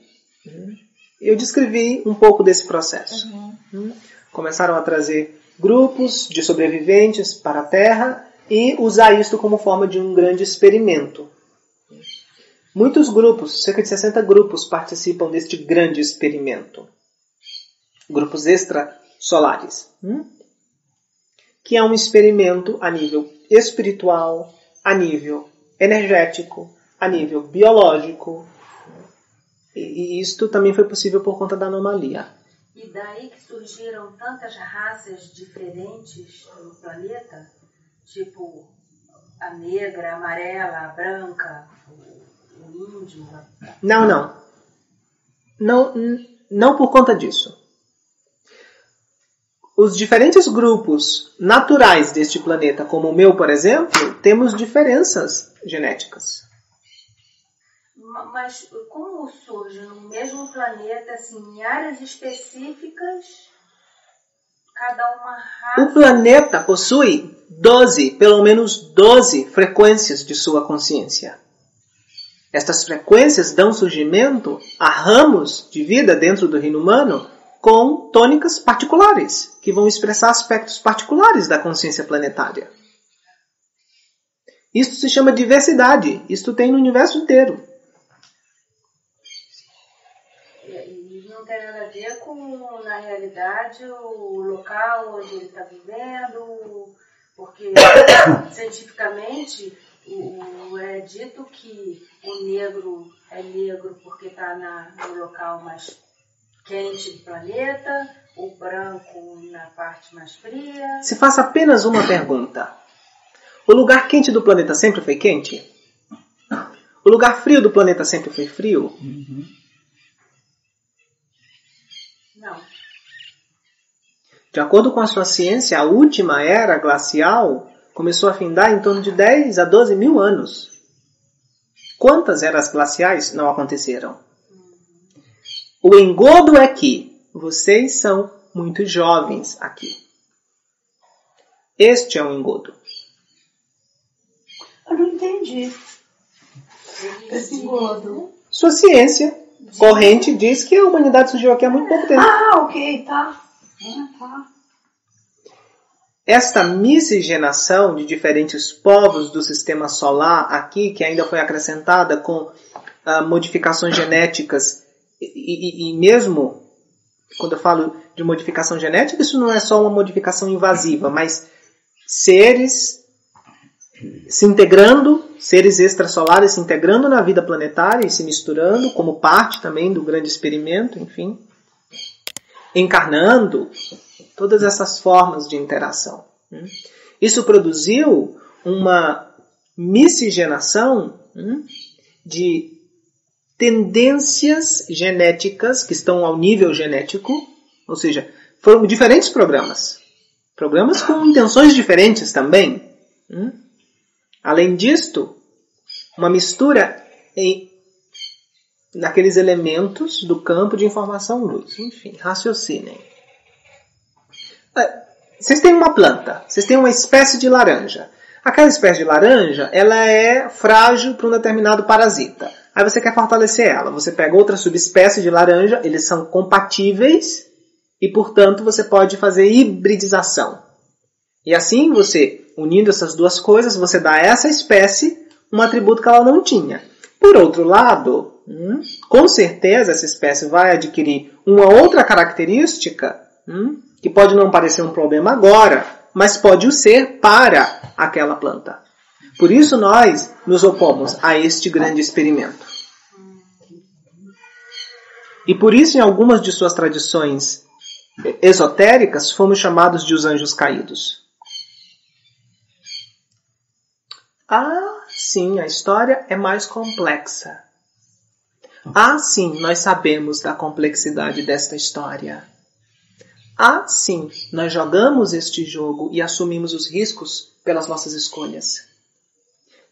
Eu descrevi um pouco desse processo. Começaram a trazer grupos de sobreviventes para a Terra e usar isto como forma de um grande experimento. Muitos grupos, cerca de 60 grupos, participam deste grande experimento. Grupos extrasolares. Que é um experimento a nível espiritual, a nível energético, a nível biológico. E isto também foi possível por conta da anomalia. E daí que surgiram tantas raças diferentes no planeta? Tipo, a negra, a amarela, a branca, o índio? Não por conta disso. Os diferentes grupos naturais deste planeta, como o meu, por exemplo, temos diferenças genéticas. Mas como surge no mesmo planeta, assim, em áreas específicas, cada uma raça... O planeta possui pelo menos 12 frequências de sua consciência. Estas frequências dão surgimento a ramos de vida dentro do reino humano com tônicas particulares, que vão expressar aspectos particulares da consciência planetária. Isto se chama diversidade. Isto tem no universo inteiro. E não tem nada a ver com, na realidade, o local onde ele está vivendo, porque cientificamente é dito que o negro é negro porque está no local mais quente do planeta, o branco na parte mais fria. Se faça apenas uma pergunta. O lugar quente do planeta sempre foi quente? O lugar frio do planeta sempre foi frio? Não. De acordo com a sua ciência, a última era glacial começou a findar em torno de 10 a 12 mil anos. Quantas eras glaciais não aconteceram? O engodo é que vocês são muito jovens aqui. Este é o engodo. Eu não entendi. Esse engodo. Sua ciência corrente diz que a humanidade surgiu aqui há muito pouco tempo. Ok, tá. Esta miscigenação de diferentes povos do sistema solar aqui, que ainda foi acrescentada com modificações genéticas, e mesmo quando eu falo de modificação genética, isso não é só uma modificação invasiva, mas seres se integrando, seres extrasolares se integrando na vida planetária e se misturando como parte também do grande experimento, enfim, encarnando todas essas formas de interação. Isso produziu uma miscigenação de tendências genéticas que estão ao nível genético, ou seja, foram diferentes programas com intenções diferentes também. Além disto, uma mistura naqueles elementos do campo de informação luz. Enfim, raciocinem. Vocês têm uma planta, vocês têm uma espécie de laranja. Aquela espécie de laranja, ela é frágil para um determinado parasita. Aí você quer fortalecer ela. Você pega outra subespécie de laranja, eles são compatíveis e, portanto, você pode fazer hibridização. E assim, você, unindo essas duas coisas, você dá a essa espécie um atributo que ela não tinha. Por outro lado, com certeza essa espécie vai adquirir uma outra característica que pode não parecer um problema agora, mas pode o ser para aquela planta. Por isso nós nos opomos a este grande experimento. E por isso, em algumas de suas tradições esotéricas, fomos chamados de os anjos caídos. Sim, a história é mais complexa. Sim, nós sabemos da complexidade desta história. Sim, nós jogamos este jogo e assumimos os riscos pelas nossas escolhas.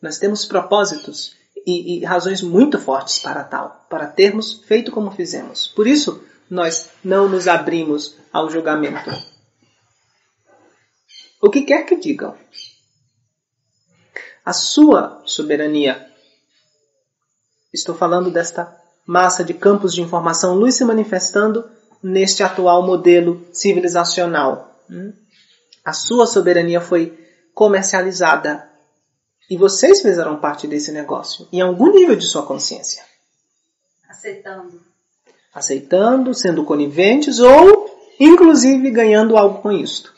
Nós temos propósitos e razões muito fortes para tal, para termos feito como fizemos. Por isso, nós não nos abrimos ao julgamento. O que quer que digam. A sua soberania, estou falando desta massa de campos de informação luz se manifestando neste atual modelo civilizacional. A sua soberania foi comercializada e vocês fizeram parte desse negócio em algum nível de sua consciência. Aceitando, sendo coniventes ou, inclusive, ganhando algo com isto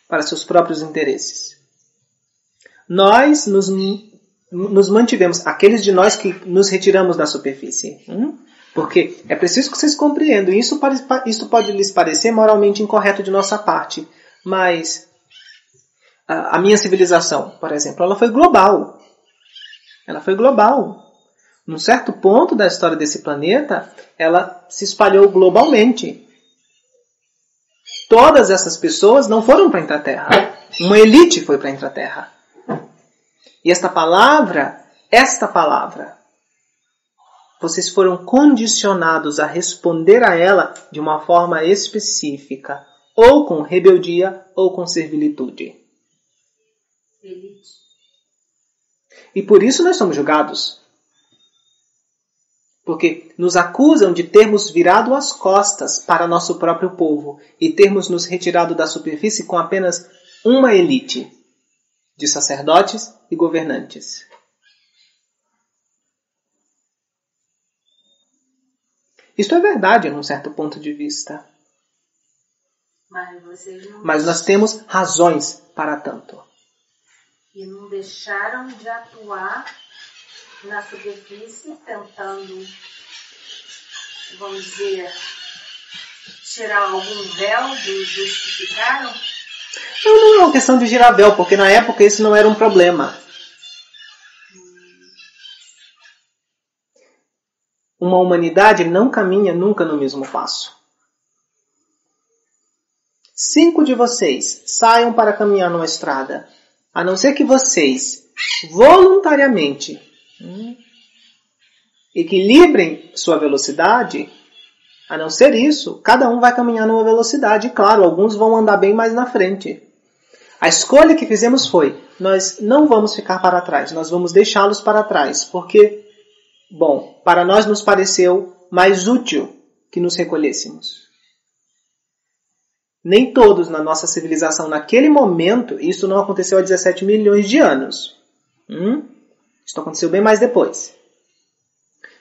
para seus próprios interesses. Nós nos mantivemos, aqueles de nós que nos retiramos da superfície. Porque é preciso que vocês compreendam. Isso pode lhes parecer moralmente incorreto de nossa parte. Mas a minha civilização, por exemplo, ela foi global. Num certo ponto da história desse planeta, ela se espalhou globalmente. Todas essas pessoas não foram para a Intraterra. Uma elite foi para a Intraterra. E esta palavra, vocês foram condicionados a responder a ela de uma forma específica. ou com rebeldia, ou com servilitude. Elite. E por isso nós somos julgados. Porque nos acusam de termos virado as costas para nosso próprio povo e termos nos retirado da superfície com apenas uma elite de sacerdotes e governantes. Isto é verdade num certo ponto de vista. Mas nós temos razões para tanto. E não deixaram de atuar na superfície, tentando, vamos dizer, tirar algum véu dos que ficaram? Não é uma questão de girar véu, porque na época isso não era um problema. Uma humanidade não caminha nunca no mesmo passo. 5 de vocês saiam para caminhar numa estrada, a não ser que vocês voluntariamente equilibrem sua velocidade. A não ser isso, cada um vai caminhar numa velocidade. Claro, alguns vão andar bem mais na frente. A escolha que fizemos foi, nós não vamos ficar para trás, nós vamos deixá-los para trás, porque, bom, para nós nos pareceu mais útil que nos recolhêssemos. Nem todos na nossa civilização, naquele momento, isso não aconteceu há 17 milhões de anos. Isso aconteceu bem mais depois.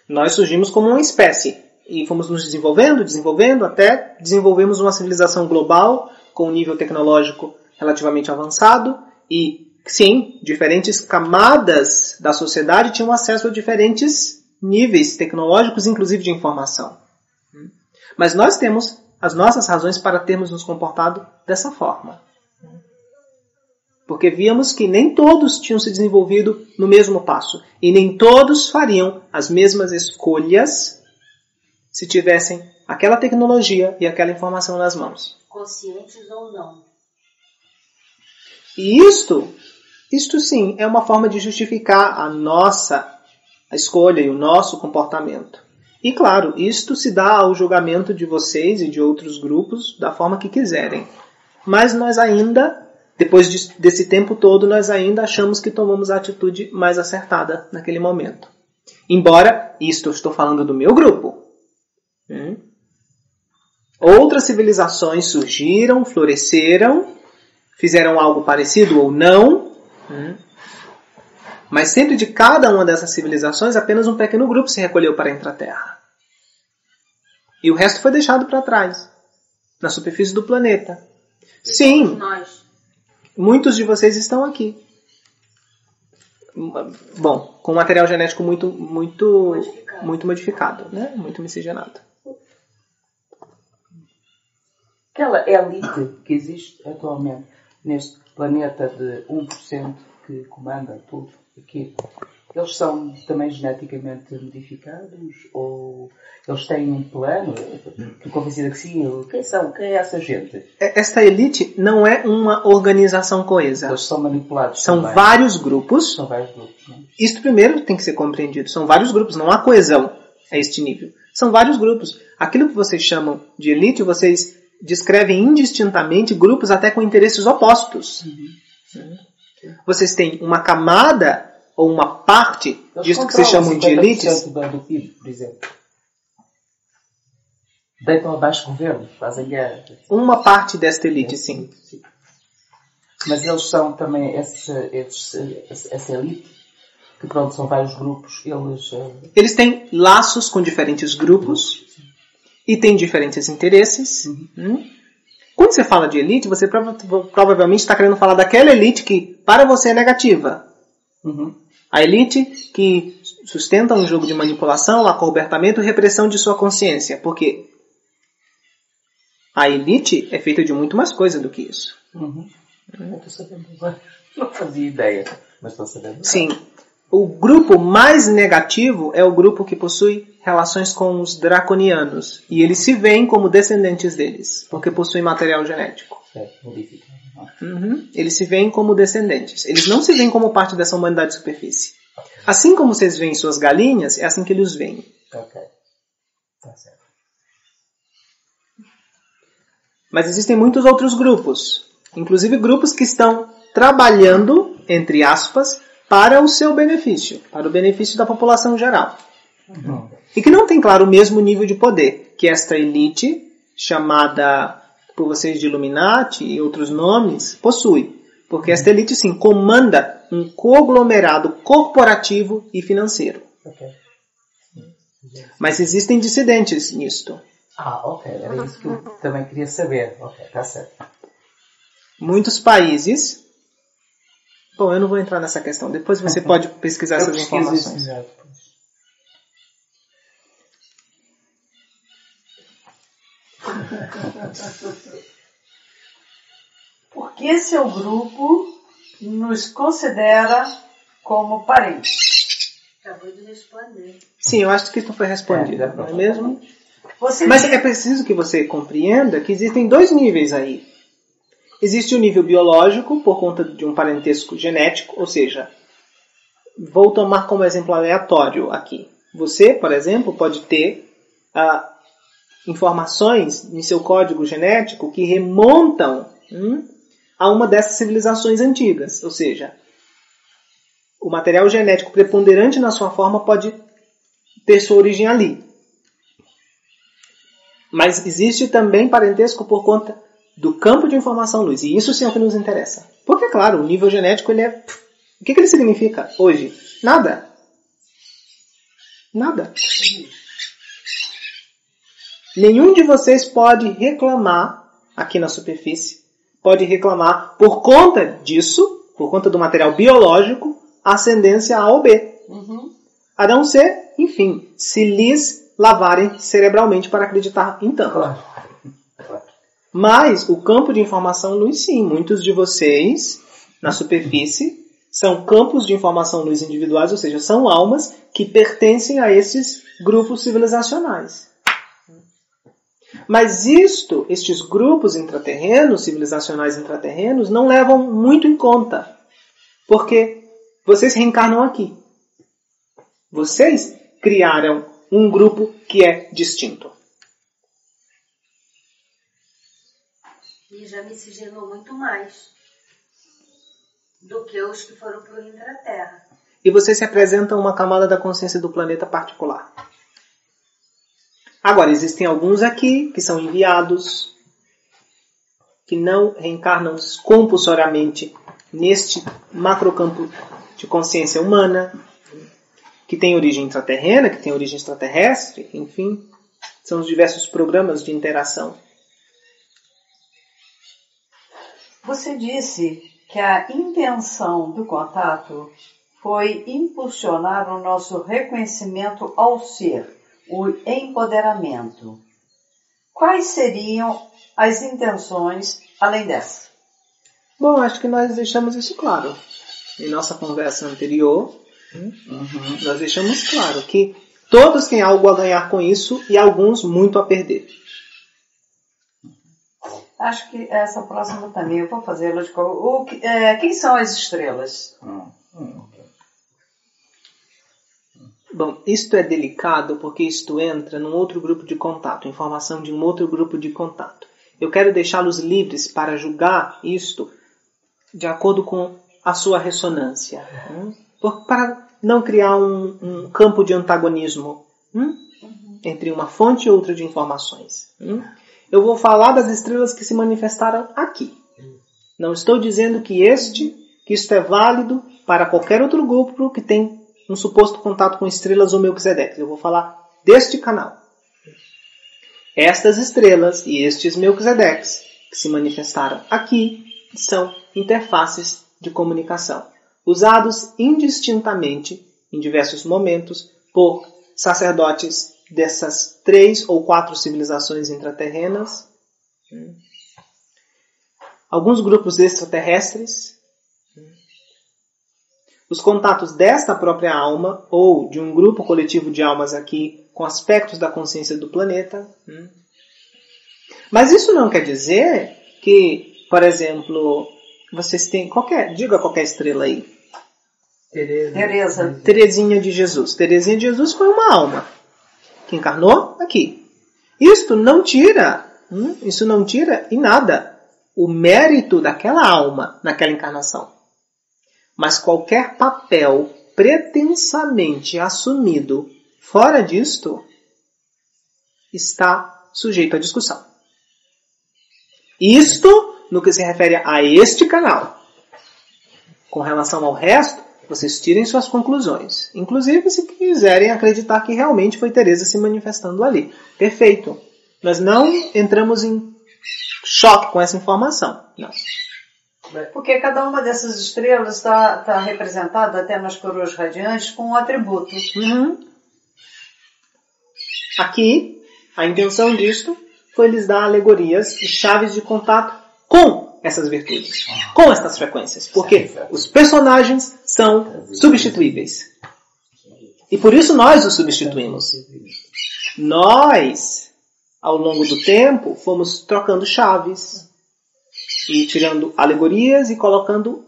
Nós surgimos como uma espécie e fomos nos desenvolvendo, até desenvolvemos uma civilização global com um nível tecnológico relativamente avançado e, sim, diferentes camadas da sociedade tinham acesso a diferentes níveis tecnológicos, inclusive de informação. Mas nós temos as nossas razões para termos nos comportado dessa forma. Porque víamos que nem todos tinham se desenvolvido no mesmo passo. E nem todos fariam as mesmas escolhas se tivessem aquela tecnologia e aquela informação nas mãos. Conscientes ou não. E isto sim, é uma forma de justificar a nossa escolha e o nosso comportamento. E claro, isto se dá ao julgamento de vocês e de outros grupos da forma que quiserem. Mas nós ainda, depois desse tempo todo, nós ainda achamos que tomamos a atitude mais acertada naquele momento. Embora, isto eu estou falando do meu grupo. Outras civilizações surgiram, floresceram, fizeram algo parecido ou não. Mas sempre de cada uma dessas civilizações, apenas um pequeno grupo se recolheu para a Intraterra. E o resto foi deixado para trás, na superfície do planeta. Sim, muitos de vocês estão aqui. Bom, com material genético muito modificado, né? Muito miscigenado. Aquela elite que existe atualmente neste planeta de 1% que comanda tudo aqui, eles são também geneticamente modificados? Ou eles têm um plano? Que convencida que sim? Quem é essa gente? Esta elite não é uma organização coesa. Eles são manipulados. São também. Vários grupos. São vários grupos. Não? Isto primeiro tem que ser compreendido. São vários grupos, não há coesão a este nível. São vários grupos. Aquilo que vocês chamam de elite, vocês descrevem indistintamente grupos até com interesses opostos. Vocês têm uma camada ou uma parte disso que vocês chamam de elites. Do PIB, por exemplo. Deitam abaixo governo, fazem guerra. Uma parte desta elite, sim. Mas eles são também essa elite, que pronto, são vários grupos. Eles têm laços com diferentes grupos e têm diferentes interesses. Quando você fala de elite, você provavelmente está querendo falar daquela elite que para você é negativa. A elite que sustenta um jogo de manipulação, acobertamento e repressão de sua consciência. Porque a elite é feita de muito mais coisa do que isso. Eu estou sabendo agora. Não fazia ideia, mas estou sabendo. Sim. O grupo mais negativo é o grupo que possui relações com os draconianos. E eles se veem como descendentes deles, porque possuem material genético. Modificado. Eles se veem como descendentes. Eles não se veem como parte dessa humanidade de superfície. Assim como vocês veem suas galinhas, é assim que eles os veem. Ok. Tá certo. Mas existem muitos outros grupos, inclusive grupos que estão trabalhando, entre aspas, para o seu benefício, para o benefício da população geral. E que não tem, claro, o mesmo nível de poder que esta elite, chamada por vocês de Illuminati e outros nomes, possui. Porque esta elite, sim, comanda um conglomerado corporativo e financeiro. Mas existem dissidentes nisto. Ok. Era isso que eu também queria saber. Ok, está certo. Muitos países... Bom, eu não vou entrar nessa questão. Depois você pode pesquisar essas informações. Porque seu grupo nos considera como parentes. Acabou de responder. Sim, eu acho que isso foi respondido, não é mesmo? Você Mas é preciso que você compreenda que existem dois níveis aí. Existe o nível biológico, por conta de um parentesco genético, ou seja, vou tomar como exemplo aleatório aqui. Você, por exemplo, pode ter informações em seu código genético que remontam a uma dessas civilizações antigas. Ou seja, o material genético preponderante na sua forma pode ter sua origem ali. Mas existe também parentesco por conta do campo de informação luz. E isso sim é o que nos interessa. Porque, claro, o nível genético, ele é... O que ele significa hoje? Nada. Nada. Nenhum de vocês pode reclamar, aqui na superfície, pode reclamar por conta disso, por conta do material biológico, ascendência A ou B. A não ser, enfim, se lhes lavarem cerebralmente para acreditar em tanto. Claro. Mas o campo de informação luz, sim. Muitos de vocês, na superfície, são campos de informação luz individuais, ou seja, são almas que pertencem a esses grupos civilizacionais. Mas estes grupos intraterrenos, civilizacionais intraterrenos, não levam muito em conta. Porque vocês reencarnam aqui. Vocês criaram um grupo que é distinto. E já miscigenou muito mais do que os que foram para o intraterra. E vocês representam uma camada da consciência do planeta particular. Agora, existem alguns aqui que são enviados, que não reencarnam compulsoriamente neste macrocampo de consciência humana, que tem origem intraterrena, que tem origem extraterrestre, enfim, são os diversos programas de interação. Você disse que a intenção do contato foi impulsionar o nosso reconhecimento ao ser, o empoderamento. Quais seriam as intenções além dessa? Bom, acho que nós deixamos isso claro. Em nossa conversa anterior, nós deixamos claro que todos têm algo a ganhar com isso e alguns muito a perder. Acho que essa próxima também eu vou fazê-la de quem são as estrelas? Bom, isto é delicado porque isto entra num outro grupo de contato, informação de um outro grupo de contato. Eu quero deixá-los livres para julgar isto de acordo com a sua ressonância, para não criar um campo de antagonismo entre uma fonte e outra de informações. Eu vou falar das estrelas que se manifestaram aqui. Não estou dizendo que isto é válido para qualquer outro grupo que tem um suposto contato com estrelas ou Melquisedeques. Eu vou falar deste canal. Estas estrelas e estes Melquisedeques que se manifestaram aqui são interfaces de comunicação, usados indistintamente em diversos momentos por sacerdotes dessas 3 ou 4 civilizações intraterrenas, alguns grupos extraterrestres, os contatos desta própria alma ou de um grupo coletivo de almas aqui com aspectos da consciência do planeta. Mas isso não quer dizer que, por exemplo, vocês têm diga qualquer estrela aí. Teresa. Teresinha de Jesus. Teresinha de Jesus foi uma alma que encarnou aqui. Isto não tira Isso não tira em nada o mérito daquela alma naquela encarnação. Mas qualquer papel pretensamente assumido fora disto está sujeito à discussão. Isto no que se refere a este canal. Com relação ao resto, vocês tirem suas conclusões. Inclusive, se quiserem acreditar que realmente foi Teresa se manifestando ali. Perfeito. Nós não entramos em choque com essa informação. Não. Porque cada uma dessas estrelas está representada até nas coroas radiantes com um atributo. Aqui, a intenção disto foi lhes dar alegorias e chaves de contato com essas virtudes, com estas frequências. Porque os personagens são substituíveis. E por isso nós os substituímos. Nós, ao longo do tempo, fomos trocando chaves e tirando alegorias e colocando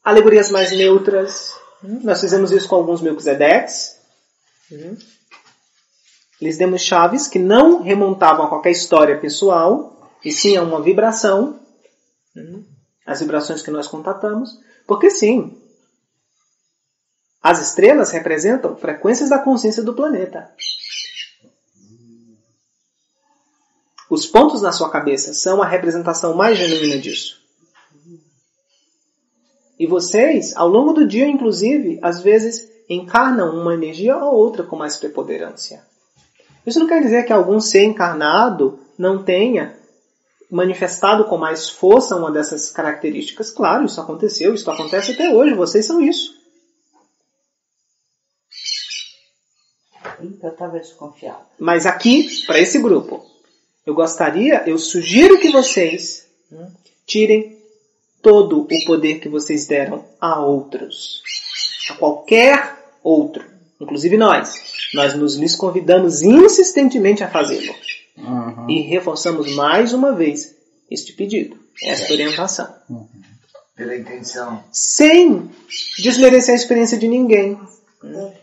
alegorias mais neutras. Nós fizemos isso com alguns Melquisedeques. Lhes demos chaves que não remontavam a qualquer história pessoal, e sim a uma vibração, as vibrações que nós contatamos, porque sim, as estrelas representam frequências da consciência do planeta. Os pontos na sua cabeça são a representação mais genuína disso. E vocês, ao longo do dia, inclusive, às vezes encarnam uma energia ou outra com mais preponderância. Isso não quer dizer que algum ser encarnado não tenha manifestado com mais força uma dessas características. Claro, isso aconteceu, isso acontece até hoje, vocês são isso. Eu estava desconfiado. Mas aqui, para esse grupo, eu sugiro que vocês tirem todo o poder que vocês deram a outros. A qualquer outro. Inclusive nós. Nós lhes convidamos insistentemente a fazê-lo. E reforçamos mais uma vez este pedido, esta orientação. Pela intenção. Sem desmerecer a experiência de ninguém.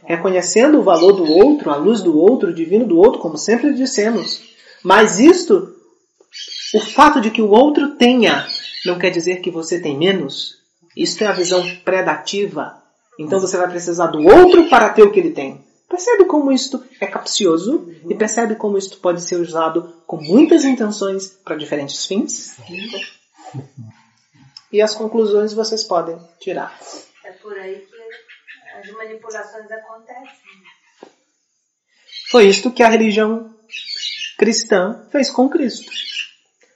Reconhecendo o valor do outro, a luz do outro, o divino do outro, como sempre dissemos. Mas isto, o fato de que o outro tenha, não quer dizer que você tem menos. Isto é a visão predativa. Então você vai precisar do outro para ter o que ele tem. Percebe como isto é capcioso? E percebe como isto pode ser usado com muitas intenções para diferentes fins? E as conclusões vocês podem tirar. É por aí que as manipulações acontecem. Foi isto que a religião cristã fez com Cristo.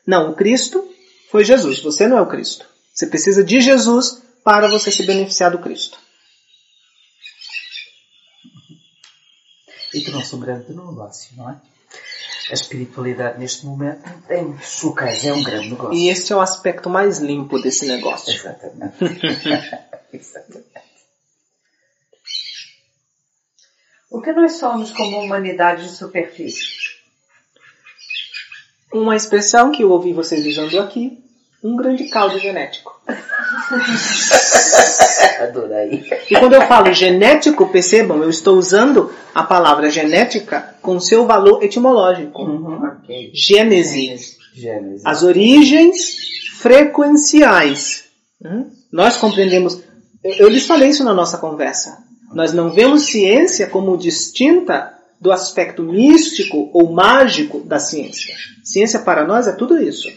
Não, o Cristo foi Jesus. Você não é o Cristo. Você precisa de Jesus para você se beneficiar do Cristo. E trouxe um grande negócio, não é? A espiritualidade neste momento tem muitos locais, é um grande negócio. E este é o aspecto mais limpo desse negócio. Exatamente. Exatamente. O que nós somos como humanidade de superfície? Uma expressão que eu ouvi vocês usando aqui, um grande caldo genético. Adorei. E quando eu falo genético, percebam, eu estou usando a palavra genética com seu valor etimológico. Ok. Gênese. Gênese. As origens frequenciais. Nós compreendemos... Eu lhes falei isso na nossa conversa. Nós não vemos ciência como distinta do aspecto místico ou mágico da ciência. Ciência para nós é tudo isso.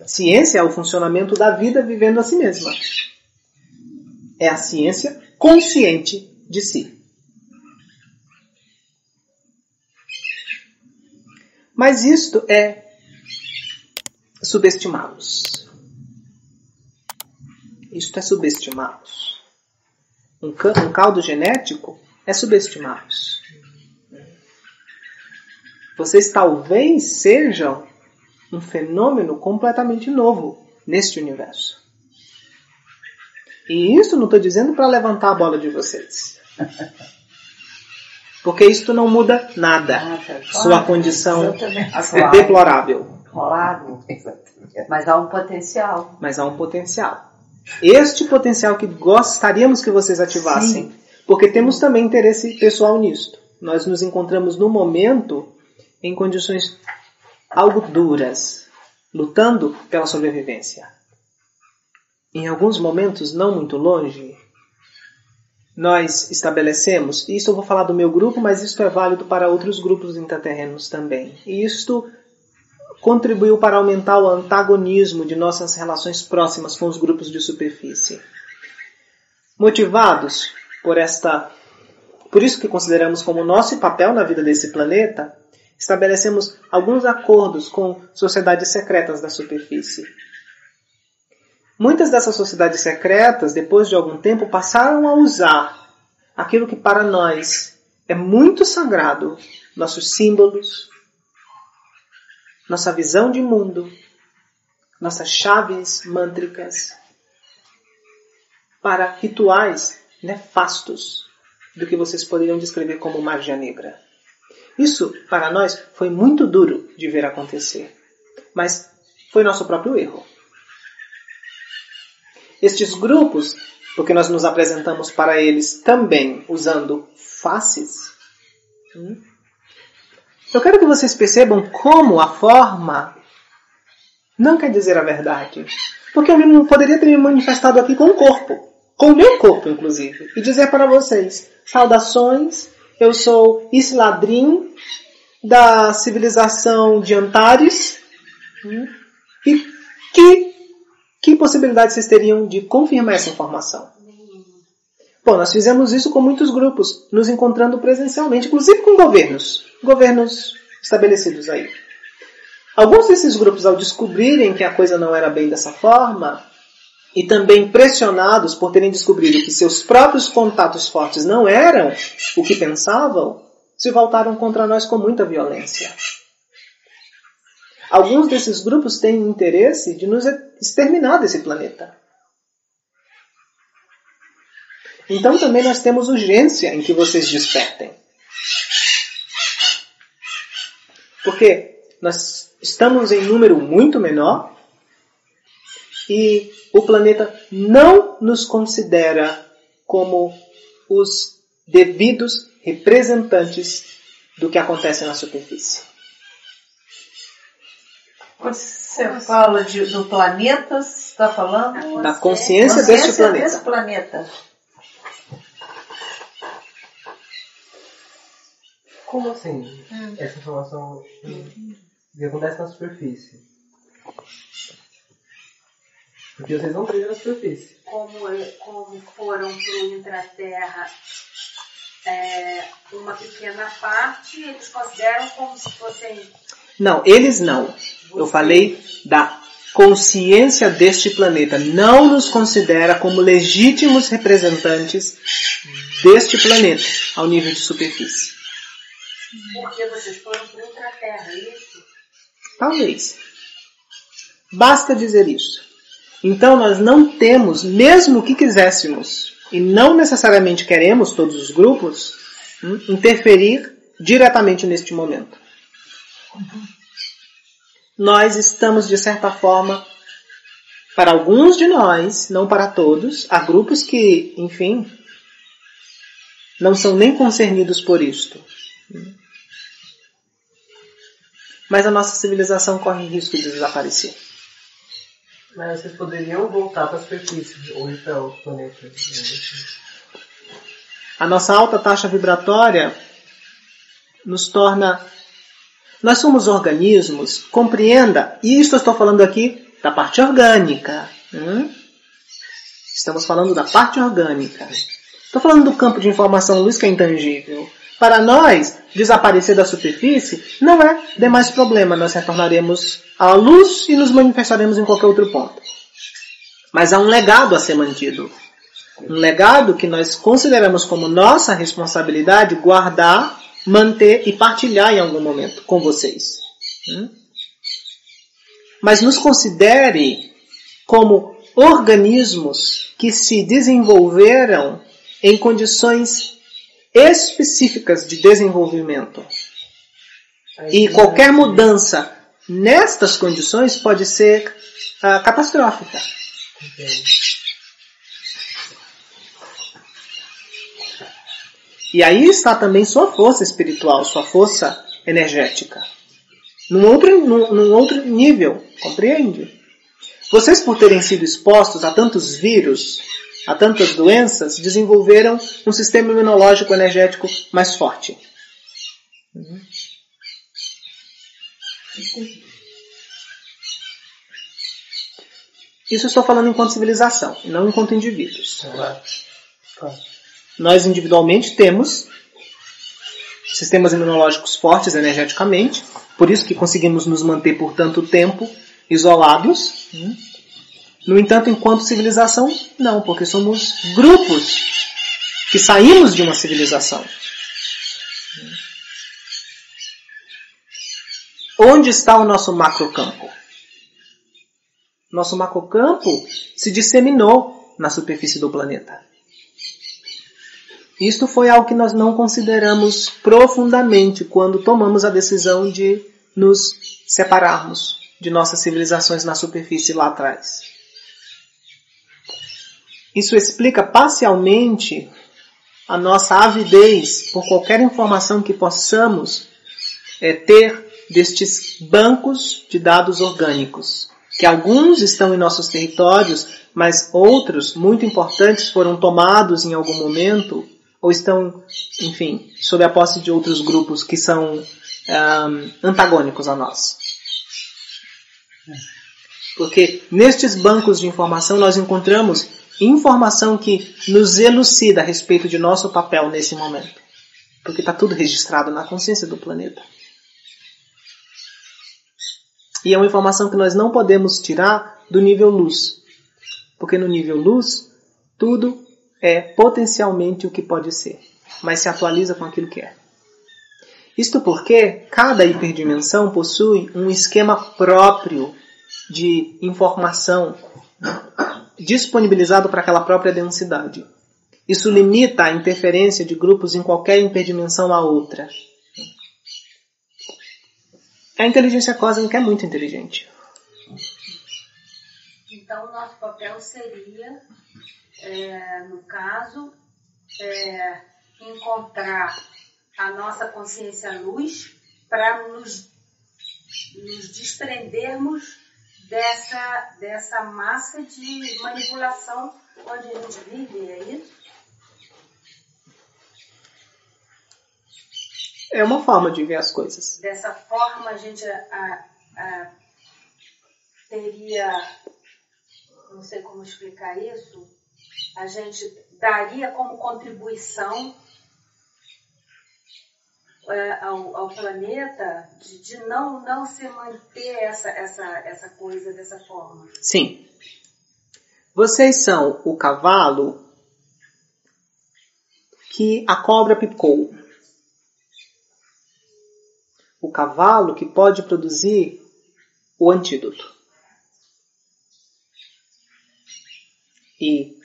Ciência é o funcionamento da vida vivendo a si mesma. É a ciência consciente de si. Mas isto é subestimá-los. Isto é subestimá-los. Um caldo genético é subestimá-los. Vocês talvez sejam um fenômeno completamente novo neste universo. E isso não estou dizendo para levantar a bola de vocês. Porque isso não muda nada. Sua condição é deplorável. Claro. Mas há um potencial. Mas há um potencial. Este potencial que gostaríamos que vocês ativassem. Sim. Porque temos também interesse pessoal nisto. Nós nos encontramos no momento em condições algo duras, lutando pela sobrevivência. Em alguns momentos, não muito longe, nós estabelecemos, e isso eu vou falar do meu grupo, mas isso é válido para outros grupos intraterrenos também. E isto contribuiu para aumentar o antagonismo de nossas relações próximas com os grupos de superfície. Motivados por isso que consideramos como nosso papel na vida desse planeta, estabelecemos alguns acordos com sociedades secretas da superfície. Muitas dessas sociedades secretas, depois de algum tempo, passaram a usar aquilo que para nós é muito sagrado, nossos símbolos, nossa visão de mundo, nossas chaves mântricas, para rituais nefastos do que vocês poderiam descrever como magia negra. Isso, para nós, foi muito duro de ver acontecer, mas foi nosso próprio erro. Estes grupos, porque nós nos apresentamos para eles também usando faces, eu quero que vocês percebam como a forma não quer dizer a verdade. Porque eu poderia ter me manifestado aqui com o corpo, com o meu corpo, inclusive, e dizer para vocês: saudações, eu sou Isladrim, da civilização de Antares, e que possibilidade vocês teriam de confirmar essa informação? Bom, nós fizemos isso com muitos grupos, nos encontrando presencialmente, inclusive com governos estabelecidos aí. Alguns desses grupos, ao descobrirem que a coisa não era bem dessa forma, e também pressionados por terem descobrido que seus próprios contatos fortes não eram o que pensavam, se voltaram contra nós com muita violência. Alguns desses grupos têm interesse de nos exterminar desse planeta. Então também nós temos urgência em que vocês despertem. Porque nós estamos em número muito menor e o planeta não nos considera como os devidos representantes do que acontece na superfície. Quando você fala do planeta, você está falando? Da consciência deste planeta. Desse planeta. Como assim? Essa informação que acontece na superfície? Porque vocês não trilham na superfície. Como foram para o intraterra uma pequena parte, eles consideram como se fossem... Não, eles não. Eu falei da consciência deste planeta. Não nos considera como legítimos representantes deste planeta ao nível de superfície. Porque vocês foram para o intraterra, é isso? Talvez. Basta dizer isso. Então nós não temos, mesmo que quiséssemos, e não necessariamente queremos, todos os grupos, interferir diretamente neste momento. Nós estamos, de certa forma, para alguns de nós, não para todos, há grupos que, enfim, não são nem concernidos por isto. Mas a nossa civilização corre risco de desaparecer. Mas vocês poderiam voltar para a superfície ou ir para outro planeta. A nossa alta taxa vibratória nos torna... Nós somos organismos, compreenda, e isto eu estou falando aqui da parte orgânica. Estamos falando da parte orgânica. Estou falando do campo de informação luz que é intangível. Para nós, desaparecer da superfície não é demais problema. Nós retornaremos à luz e nos manifestaremos em qualquer outro ponto. Mas há um legado a ser mantido. Um legado que nós consideramos como nossa responsabilidade guardar, manter e partilhar em algum momento com vocês. Mas nos considere como organismos que se desenvolveram em condições específicas de desenvolvimento. E qualquer mudança nestas condições pode ser catastrófica. E aí está também sua força espiritual, sua força energética. Num outro nível, compreende? Vocês, por terem sido expostos a tantos vírus, a tantas doenças, desenvolveram um sistema imunológico energético mais forte. Isso eu estou falando enquanto civilização, e não enquanto indivíduos. Nós individualmente temos sistemas imunológicos fortes energeticamente, por isso que conseguimos nos manter por tanto tempo isolados. No entanto, enquanto civilização, não, porque somos grupos que saímos de uma civilização. Onde está o nosso macrocampo? Nosso macrocampo se disseminou na superfície do planeta. Isto foi algo que nós não consideramos profundamente quando tomamos a decisão de nos separarmos de nossas civilizações na superfície lá atrás. Isso explica parcialmente a nossa avidez por qualquer informação que possamos ter destes bancos de dados orgânicos, que alguns estão em nossos territórios, mas outros, muito importantes, foram tomados em algum momento, ou estão, enfim, sob a posse de outros grupos que são antagônicos a nós. Porque nestes bancos de informação nós encontramos informação que nos elucida a respeito de nosso papel nesse momento. Porque está tudo registrado na consciência do planeta. E é uma informação que nós não podemos tirar do nível luz. Porque no nível luz, tudo é potencialmente o que pode ser. Mas se atualiza com aquilo que é. Isto porque cada hiperdimensão possui um esquema próprio de informação disponibilizado para aquela própria densidade. Isso limita a interferência de grupos em qualquer hiperdimensão a outra. A inteligência cósmica é muito inteligente. Então, o nosso papel seria, no caso, encontrar a nossa consciência luz para nos desprendermos dessa massa de manipulação onde a gente vive, é isso? É uma forma de ver as coisas. Dessa forma a gente teria, não sei como explicar isso, a gente daria como contribuição ao planeta de não se manter essa coisa dessa forma. Sim. Vocês são o cavalo que a cobra picou. O cavalo que pode produzir o antídoto. E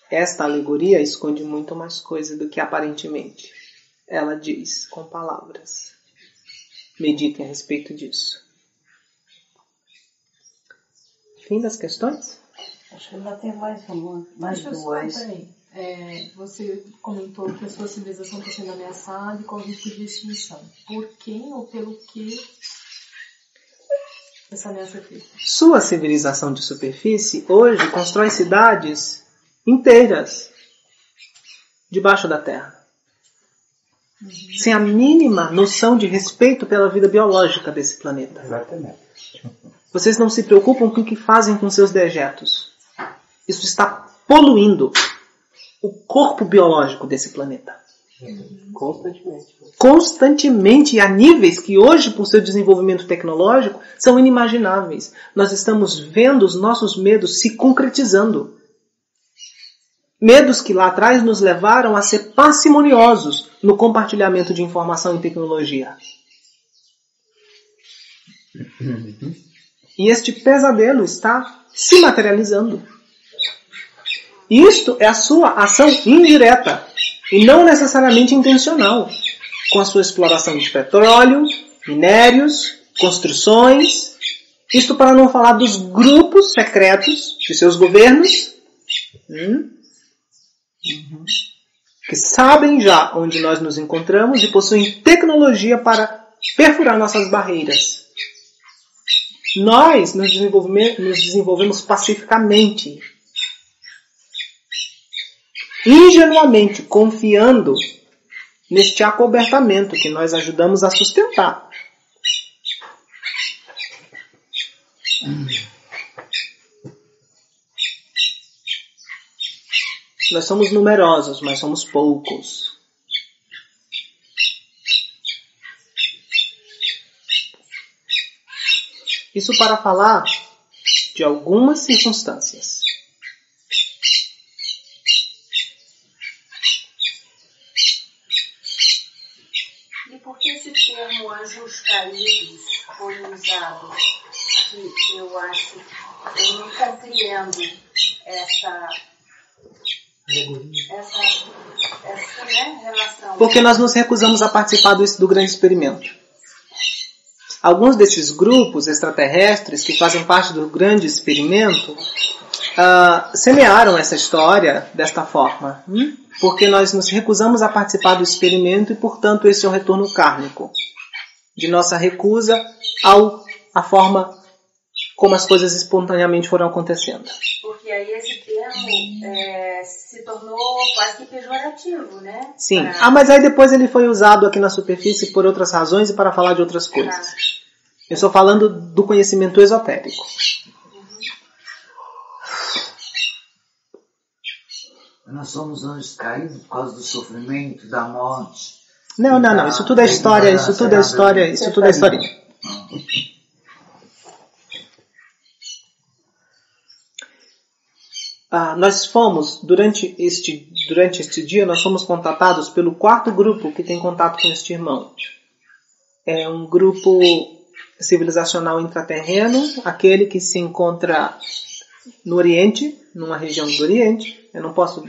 esta alegoria esconde muito mais coisa do que aparentemente ela diz com palavras. Meditem a respeito disso. Fim das questões? Acho que ainda tem mais duas. Você comentou que a sua civilização está sendo ameaçada e corre risco de extinção. Por quem ou pelo que essa ameaça é feita? Sua civilização de superfície hoje constrói cidades inteiras debaixo da terra. Sem a mínima noção de respeito pela vida biológica desse planeta. Exatamente. Vocês não se preocupam com o que fazem com seus dejetos. Isso está poluindo o corpo biológico desse planeta. Constantemente, e a níveis que hoje, por seu desenvolvimento tecnológico, são inimagináveis. Nós estamos vendo os nossos medos se concretizando. Medos que lá atrás nos levaram a ser parcimoniosos no compartilhamento de informação e tecnologia. E este pesadelo está se materializando. Isto é a sua ação indireta e não necessariamente intencional, com a sua exploração de petróleo, minérios, construções. Isto para não falar dos grupos secretos de seus governos. que sabem já onde nós nos encontramos e possuem tecnologia para perfurar nossas barreiras. Nós nos desenvolvemos pacificamente, ingenuamente, confiando neste acobertamento que nós ajudamos a sustentar. Nós somos numerosos, mas somos poucos. Isso para falar de algumas circunstâncias. E por que esse termo anjos caídos foi usado? Que eu acho, eu não compreendo essa relação. Porque nós nos recusamos a participar do grande experimento. Alguns desses grupos extraterrestres que fazem parte do grande experimento semearam essa história desta forma. Porque nós nos recusamos a participar do experimento e, portanto, esse é o retorno kármico de nossa recusa à forma como as coisas espontaneamente foram acontecendo. Porque aí esse termo se tornou quase que pejorativo, né? Sim. Mas aí depois ele foi usado aqui na superfície por outras razões e para falar de outras coisas. Eu estou falando do conhecimento esotérico. Nós somos anjos caídos por causa do sofrimento, da morte. Não. Isso tudo é história. Isso tudo é historinha. Nós fomos, durante este dia, nós fomos contatados pelo quarto grupo que tem contato com este irmão. É um grupo civilizacional intraterreno, aquele que se encontra no Oriente, numa região do Oriente. Eu não posso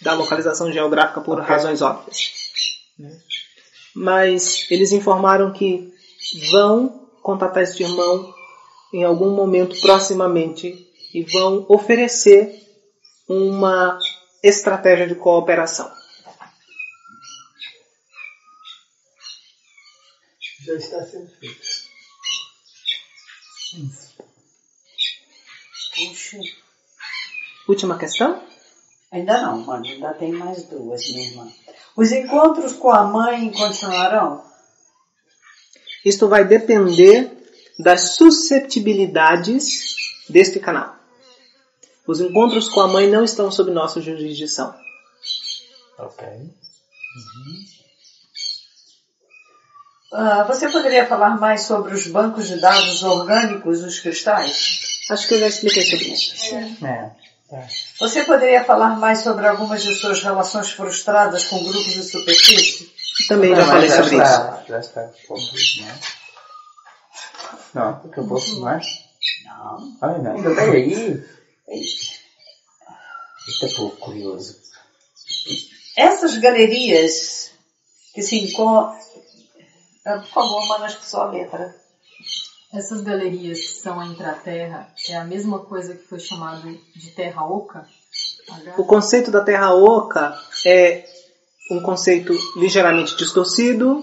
dar localização geográfica por razões óbvias. Mas eles informaram que vão contatar este irmão em algum momento proximamente e vão oferecer uma estratégia de cooperação. Já está sendo feito. Puxa. Última questão? Ainda não, mano. Ainda tem mais duas, minha irmã. Os encontros com a mãe continuarão? Isto vai depender das susceptibilidades deste canal. Os encontros com a mãe não estão sob nossa jurisdição. Ok. Você poderia falar mais sobre os bancos de dados orgânicos, os cristais? Acho que eu já expliquei sobre isso. Você poderia falar mais sobre algumas de suas relações frustradas com grupos de superfície? Também já falei sobre isso. Já está. Não, acabou mais? Não. Ai, não. Ainda tem aí. Estou pouco curioso. Essas galerias que se encontram... Por favor, manda só a letra. Essas galerias que são a intraterra é a mesma coisa que foi chamado de terra oca? O conceito da terra oca é um conceito ligeiramente distorcido,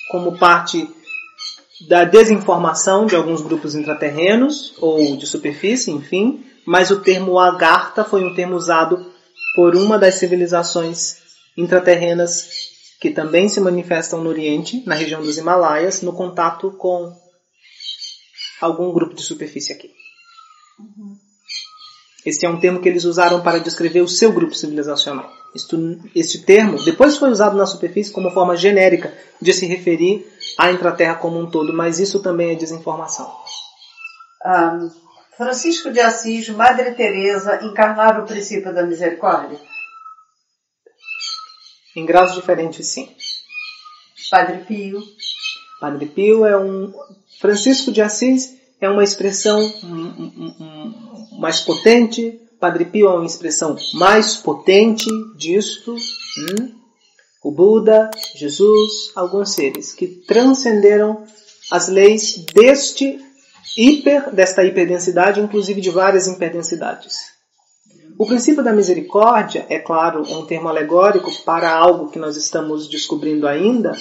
como parte da desinformação de alguns grupos intraterrenos, ou de superfície, enfim, mas o termo Agartha foi um termo usado por uma das civilizações intraterrenas que também se manifestam no Oriente, na região dos Himalaias, no contato com algum grupo de superfície aqui. Esse é um termo que eles usaram para descrever o seu grupo civilizacional. Este termo depois foi usado na superfície como forma genérica de se referir à intraterra como um todo, mas isso também é desinformação. Francisco de Assis, Madre Teresa encarnaram o princípio da misericórdia? Em graus diferentes, sim. Padre Pio? Padre Pio é Francisco de Assis é uma expressão mais potente. Padre Pio é uma expressão mais potente disto. O Buda, Jesus, alguns seres que transcenderam as leis desta hiperdensidade, inclusive de várias hiperdensidades. O princípio da misericórdia, é claro, é um termo alegórico para algo que nós estamos descobrindo ainda,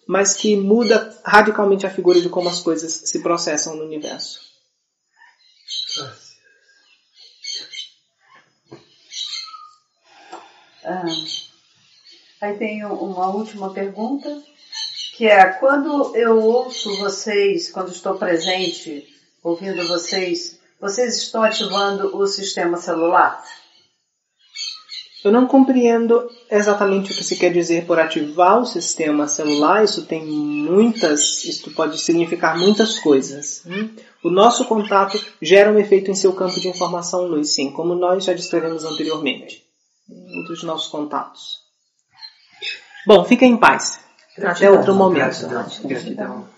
mas que muda radicalmente a figura de como as coisas se processam no universo. Aí tem uma última pergunta, que é: quando eu ouço vocês, quando estou presente, ouvindo vocês estão ativando o sistema celular? Eu não compreendo exatamente o que se quer dizer por ativar o sistema celular. Isso pode significar muitas coisas. O nosso contato gera um efeito em seu campo de informação luz, sim, como nós já descrevemos anteriormente. Outros nossos contatos. Bom, fiquem em paz. Até outro momento. Gratidão.